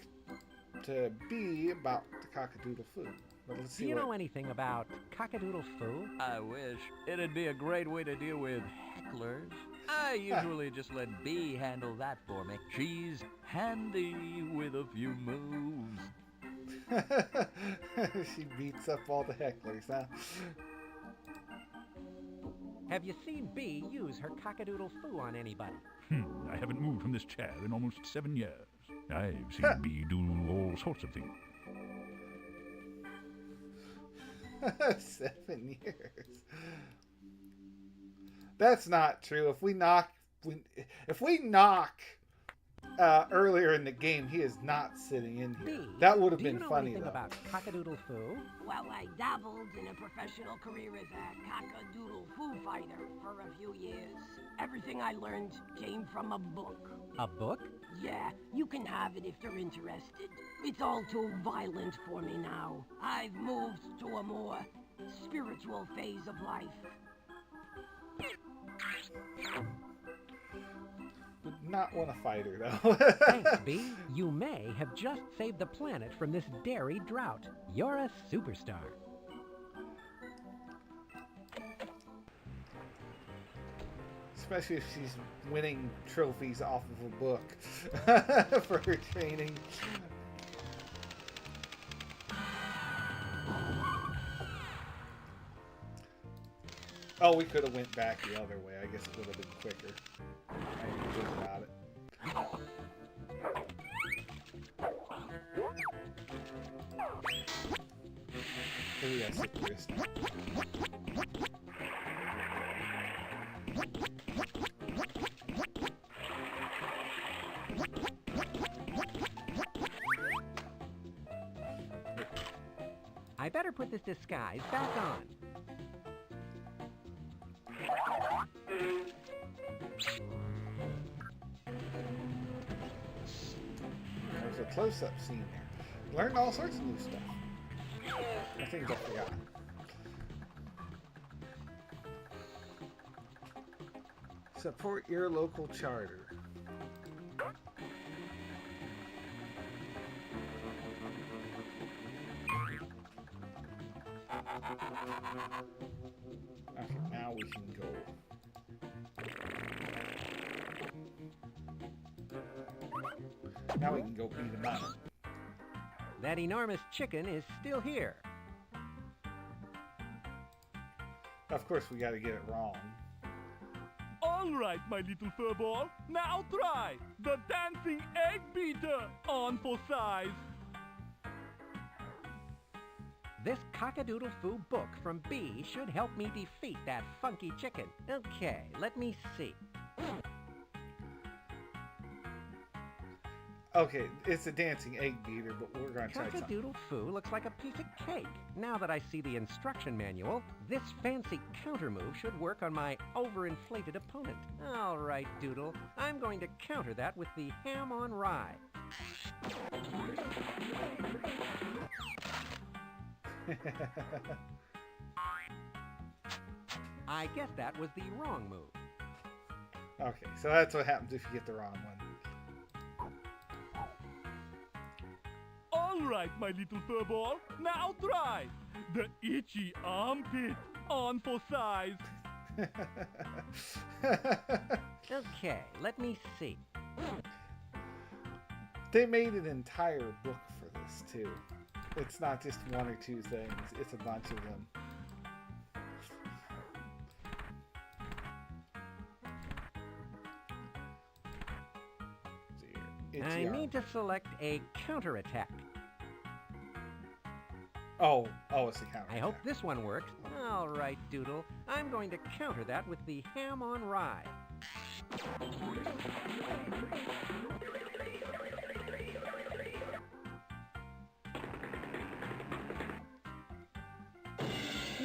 Speaker 1: to B about the cock-a-doodle-foo. But let's see.
Speaker 4: Do you know anything about cock-a-doodle-foo?
Speaker 6: I wish. It'd be a great way to deal with hecklers. I usually just let B handle that for me. She's handy with a few moves.
Speaker 1: She beats up all the hecklers, huh?
Speaker 4: Have you seen B use her cock-a-doodle-foo on anybody?
Speaker 11: I haven't moved from this chair in almost 7 years. I've seen B do all sorts of things.
Speaker 1: 7 years. That's not true. If we knock earlier in the game, he is not sitting in here.
Speaker 4: B,
Speaker 1: That would have
Speaker 4: do you
Speaker 1: been
Speaker 4: know
Speaker 1: funny,
Speaker 4: anything
Speaker 1: though.
Speaker 4: about cock-a-doodle-foo?
Speaker 8: Well, I dabbled in a professional career as a cock-a-doodle-foo fighter for a few years. Everything I learned came from a book.
Speaker 4: A book?
Speaker 8: Yeah, you can have it if you're interested. It's all too violent for me now. I've moved to a more spiritual phase of life.
Speaker 1: Would not want to fight her, though.
Speaker 4: Thanks, B. You may have just saved the planet from this dairy drought. You're a superstar.
Speaker 1: Especially if she's winning trophies off of a book for her training. Oh, we could have went back the other way. I guess it would have been quicker. I didn't think about it. Maybe that's it for this time.
Speaker 4: I better put this disguise back on.
Speaker 1: There's a close-up scene there. Learned all sorts of new stuff. I think I forgot. Support your local charter. Okay, now we can go. Now we can go beat him up.
Speaker 4: That enormous chicken is still here.
Speaker 1: Of course, we got to get it wrong.
Speaker 11: All right, my little furball. Now try the dancing egg beater on for size.
Speaker 4: This cock-a-doodle-foo book from B should help me defeat that funky chicken. Okay, let me see.
Speaker 1: Okay, it's a dancing egg beater, but we're going to try something.
Speaker 4: Cock-a-doodle-foo looks like a piece of cake. Now that I see the instruction manual, this fancy counter move should work on my overinflated opponent. All right, Doodle. I'm going to counter that with the ham on rye. I guess that was the wrong move.
Speaker 1: Okay, so that's what happens if you get the wrong one.
Speaker 14: All right, my little furball. Now try. The itchy armpit. On for size.
Speaker 4: Okay, let me see.
Speaker 1: They made an entire book for this, too. It's not just one or two things. It's a bunch of them.
Speaker 4: I need to select a counterattack.
Speaker 1: Oh, it's a counter.
Speaker 4: I hope this one works. All right, Doodle. I'm going to counter that with the ham on rye.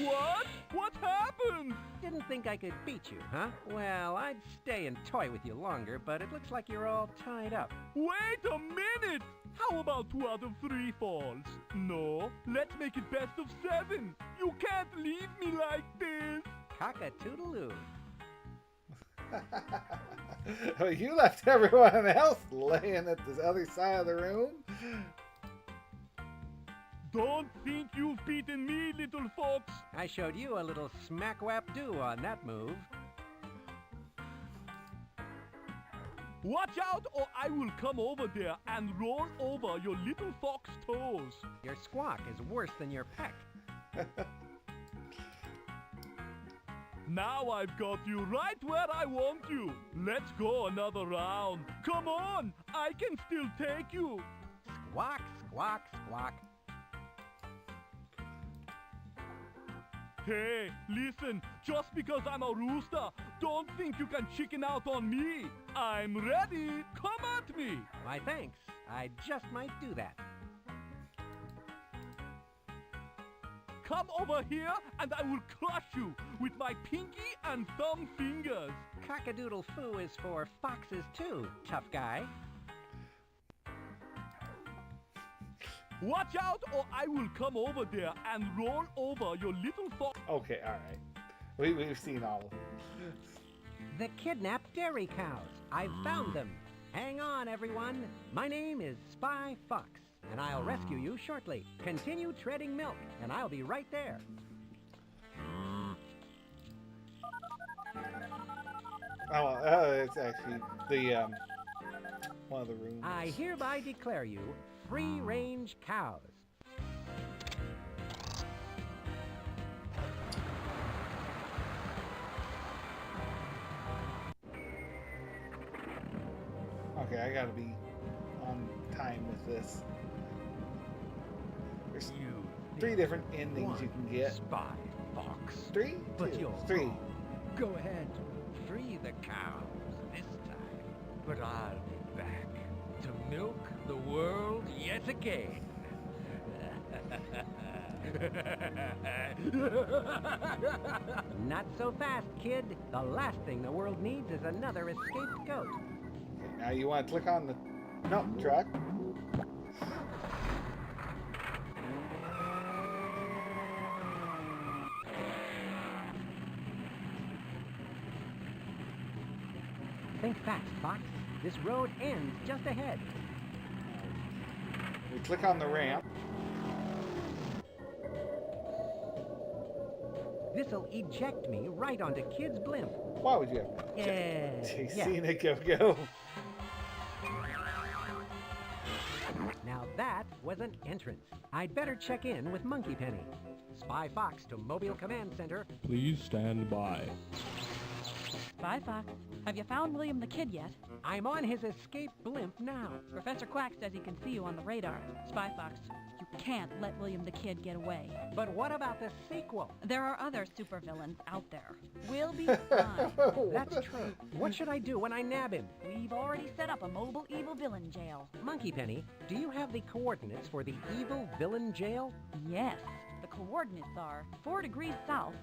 Speaker 14: What? What happened?
Speaker 4: Didn't think I could beat you, huh? Well, I'd stay and toy with you longer, but it looks like you're all tied up.
Speaker 14: Wait a minute! How about 2 out of 3 falls? No, let's make it best of 7. You can't leave me like this.
Speaker 4: Cock-a-toodle-oo.
Speaker 1: Oh, you left everyone else laying at the other side of the room?
Speaker 14: Don't think you've beaten me, little fox.
Speaker 4: I showed you a little smack-wap-doo on that move.
Speaker 14: Watch out or I will come over there and roll over your little fox toes.
Speaker 4: Your squawk is worse than your peck.
Speaker 14: Now I've got you right where I want you. Let's go another round. Come on, I can still take you.
Speaker 4: Squawk, squawk, squawk.
Speaker 14: Hey, listen, just because I'm a rooster, don't think you can chicken out on me. I'm ready. Come at me.
Speaker 4: Why, thanks. I just might do that.
Speaker 14: Come over here and I will crush you with my pinky and thumb fingers.
Speaker 4: Cock-a-doodle-foo is for foxes too, tough guy.
Speaker 14: Watch out or I will come over there and roll over your little fox.
Speaker 1: Okay, alright. We've seen all of them.
Speaker 4: The kidnapped dairy cows. I've found them. Hang on, everyone. My name is Spy Fox, and I'll rescue you shortly. Continue treading milk, and I'll be right there.
Speaker 1: It's actually the, one of the rooms.
Speaker 4: I hereby declare you free-range cows.
Speaker 1: Okay, I gotta be on time with this. There's 3 different endings you can get.
Speaker 4: Spy Fox.
Speaker 1: 3?
Speaker 4: But
Speaker 1: 2,
Speaker 4: you're
Speaker 1: 3.
Speaker 4: wrong. Go ahead, free the cows this time. But I'll be back to milk the world yet again. Not so fast, kid. The last thing the world needs is another escaped goat.
Speaker 1: Okay, now you want to click on the milk truck.
Speaker 4: Think fast, Fox. This road ends just ahead.
Speaker 1: We click on the ramp.
Speaker 4: This'll eject me right onto Kid's blimp.
Speaker 1: Why would you have
Speaker 4: Yeah.
Speaker 1: Go?
Speaker 4: Now that was an entrance. I'd better check in with Monkey Penny. Spy Fox to Mobile Command Center.
Speaker 13: Please stand by.
Speaker 3: Spy Fox, have you found William the Kid yet?
Speaker 4: I'm on his escape blimp now.
Speaker 3: Professor Quack says he can see you on the radar. Spy Fox, you can't let William the Kid get away.
Speaker 4: But what about the sequel?
Speaker 3: There are other supervillains out there. We'll be fine.
Speaker 4: That's true. What should I do when I nab him?
Speaker 3: We've already set up a mobile evil villain jail.
Speaker 4: Monkey Penny, do you have the coordinates for the evil villain jail?
Speaker 3: Yes. The coordinates are 4 degrees south,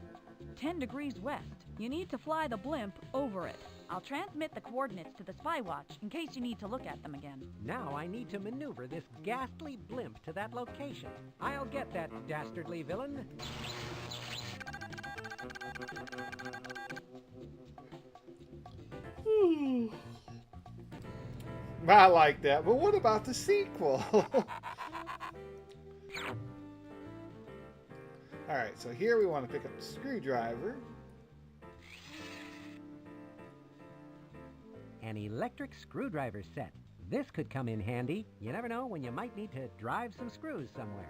Speaker 3: 10 degrees west. You need to fly the blimp over it. I'll transmit the coordinates to the Spy Watch in case you need to look at them again.
Speaker 4: Now I need to maneuver this ghastly blimp to that location. I'll get that dastardly villain.
Speaker 1: I like that, but what about the sequel? Alright, so here we want to pick up the screwdriver.
Speaker 4: An electric screwdriver set. This could come in handy. You never know when you might need to drive some screws somewhere.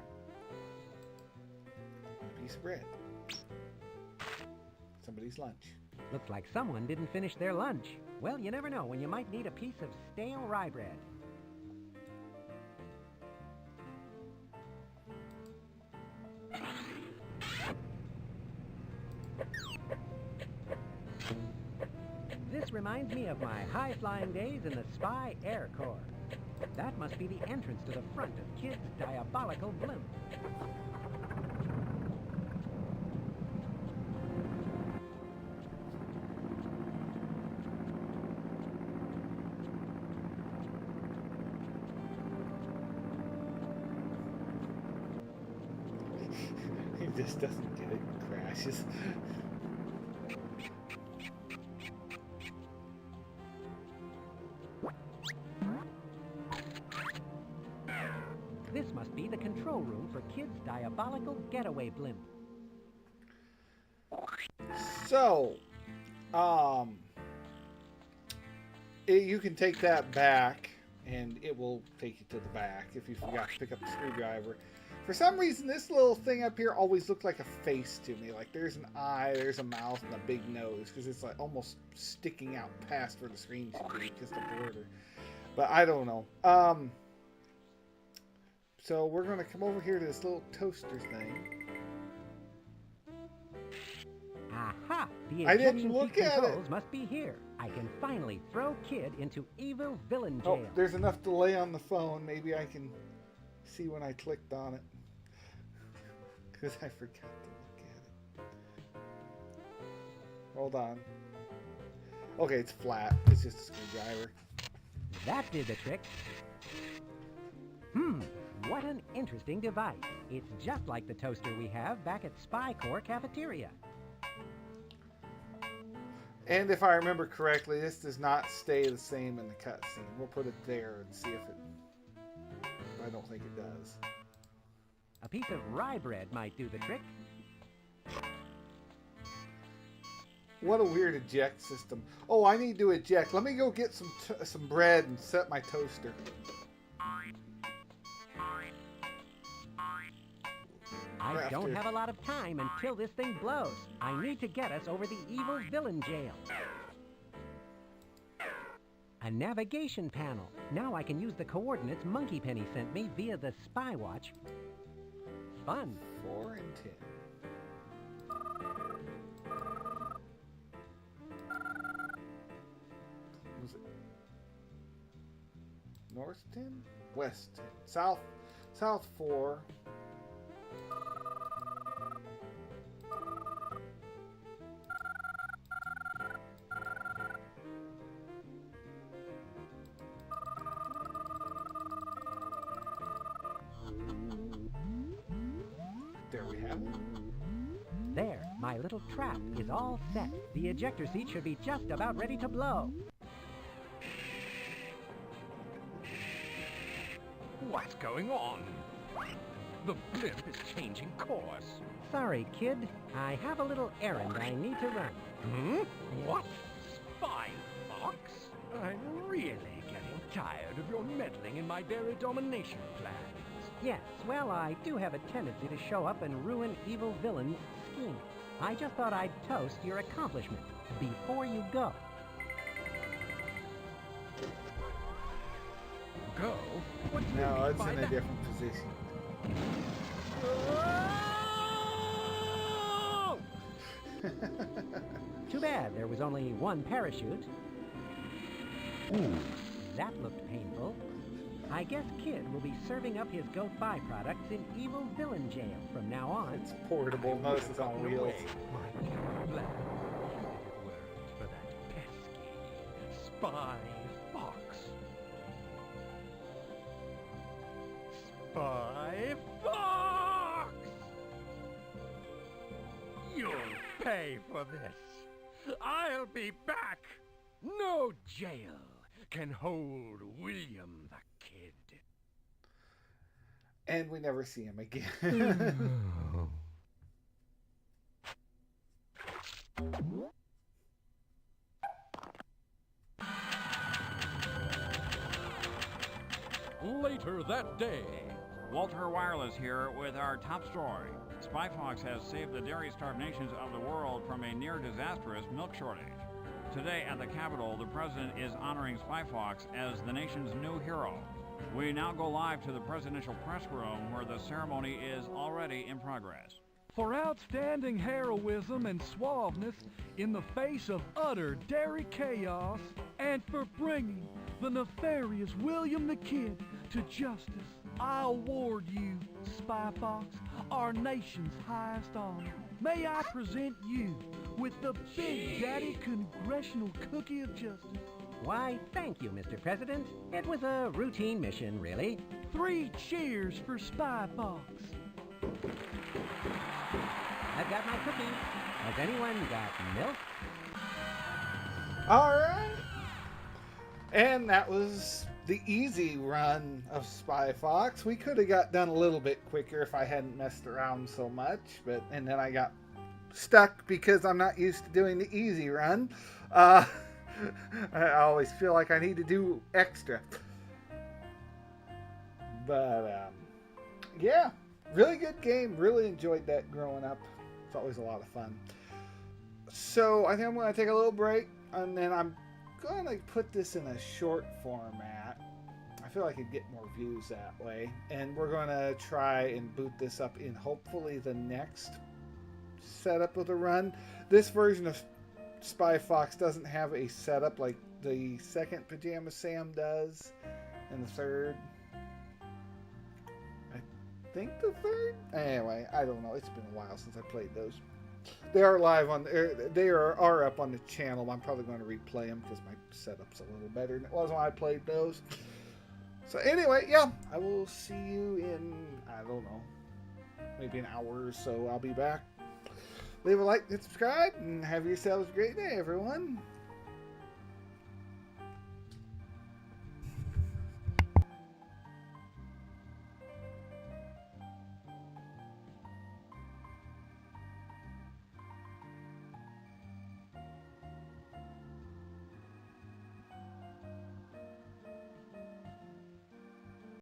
Speaker 1: A piece of bread. Somebody's lunch.
Speaker 4: Looks like someone didn't finish their lunch. Well, you never know when you might need a piece of stale rye bread. This reminds me of my high-flying days in the Spy Air Corps. That must be the entrance to the front of Kid's diabolical blimp.
Speaker 1: He just doesn't get it. Crashes.
Speaker 4: This must be the control room for Kid's diabolical getaway blimp.
Speaker 1: So, you can take that back, and it will take you to the back if you forgot to pick up the screwdriver. For some reason, this little thing up here always looked like a face to me. Like there's an eye, there's a mouth, and a big nose, because it's like almost sticking out past where the screen should be, just a border. But I don't know. So we're going to come over here to this little toaster thing.
Speaker 4: Aha! The
Speaker 1: I didn't
Speaker 4: ejection
Speaker 1: look
Speaker 4: seat
Speaker 1: at
Speaker 4: controls
Speaker 1: it.
Speaker 4: must be here. I can finally throw Kid into evil villain jail.
Speaker 1: Oh, there's enough delay on the phone. Maybe I can see when I clicked on it. Because I forgot to look at it. Hold on. Okay, it's flat. It's just a screwdriver.
Speaker 4: That did the trick. What an interesting device. It's just like the toaster we have back at Spy Corps Cafeteria.
Speaker 1: And if I remember correctly, this does not stay the same in the cutscene. We'll put it there and see if it... I don't think it does.
Speaker 4: A piece of rye bread might do the trick.
Speaker 1: What a weird eject system. Oh, I need to eject. Let me go get some bread and set my toaster.
Speaker 4: I don't have a lot of time until this thing blows. I need to get us over the evil villain jail. A navigation panel. Now I can use the coordinates Monkey Penny sent me via the Spy Watch. Fun.
Speaker 1: 4 and 10. Was it north 10? West 10. South 4. There we have it.
Speaker 4: There, my little trap is all set. The ejector seat should be just about ready to blow.
Speaker 2: What's going on? The blimp is changing course.
Speaker 4: Sorry, kid. I have a little errand I need to run.
Speaker 2: What? Spy Fox? I'm really getting tired of your meddling in my dairy domination plans.
Speaker 4: Yes, well, I do have a tendency to show up and ruin evil villains' schemes. I just thought I'd toast your accomplishment before you go. Go? What do you
Speaker 1: No,
Speaker 4: mean
Speaker 1: it's
Speaker 4: by
Speaker 1: in a
Speaker 4: that?
Speaker 1: different position.
Speaker 4: Too bad there was only one parachute. Ooh, that looked painful. I guess Kid will be serving up his goat byproducts in Evil Villain Jail from now on.
Speaker 1: It's portable. Notice it's on wheels.
Speaker 4: My plan, if it weren't for that pesky spy fox. Spy fox! You'll pay for this. I'll be back. No jail can hold William the Kid.
Speaker 1: And we never see him again.
Speaker 7: Later that day. Walter Wireless here with our top story. Spy Fox has saved the dairy-starved nations of the world from a near-disastrous milk shortage. Today at the Capitol, the President is honoring Spy Fox as the nation's new hero. We now go live to the presidential press room where the ceremony is already in progress.
Speaker 12: For outstanding heroism and suaveness in the face of utter dairy chaos, and for bringing the nefarious William the Kid to justice, I award you, Spy Fox, our nation's highest honor. May I present you with the Big Daddy Congressional Cookie of Justice.
Speaker 4: Why, thank you, Mr. President. It was a routine mission, really.
Speaker 12: 3 cheers for Spy Fox.
Speaker 4: I've got my cookie. Has anyone got milk?
Speaker 1: All right. And that was the easy run of Spy Fox. We could have got done a little bit quicker if I hadn't messed around so much, and then I got stuck because I'm not used to doing the easy run. I always feel like I need to do extra. But yeah, really good game. Really enjoyed that growing up. It's always a lot of fun. So I think I'm going to take a little break, and then I'm going to put this in a short format. I feel like I could get more views that way. And we're going to try and boot this up in hopefully the next setup of the run. This version of Spy Fox doesn't have a setup like the second Pajama Sam does, and the third. I think the third? Anyway, I don't know. It's been a while since I played those. They are live on. They are up on the channel. I'm probably going to replay them because my setup's a little better than it was when I played those. So anyway, yeah, I will see you in, I don't know, maybe an hour or so. I'll be back. Leave a like and subscribe, and have yourselves a great day, everyone.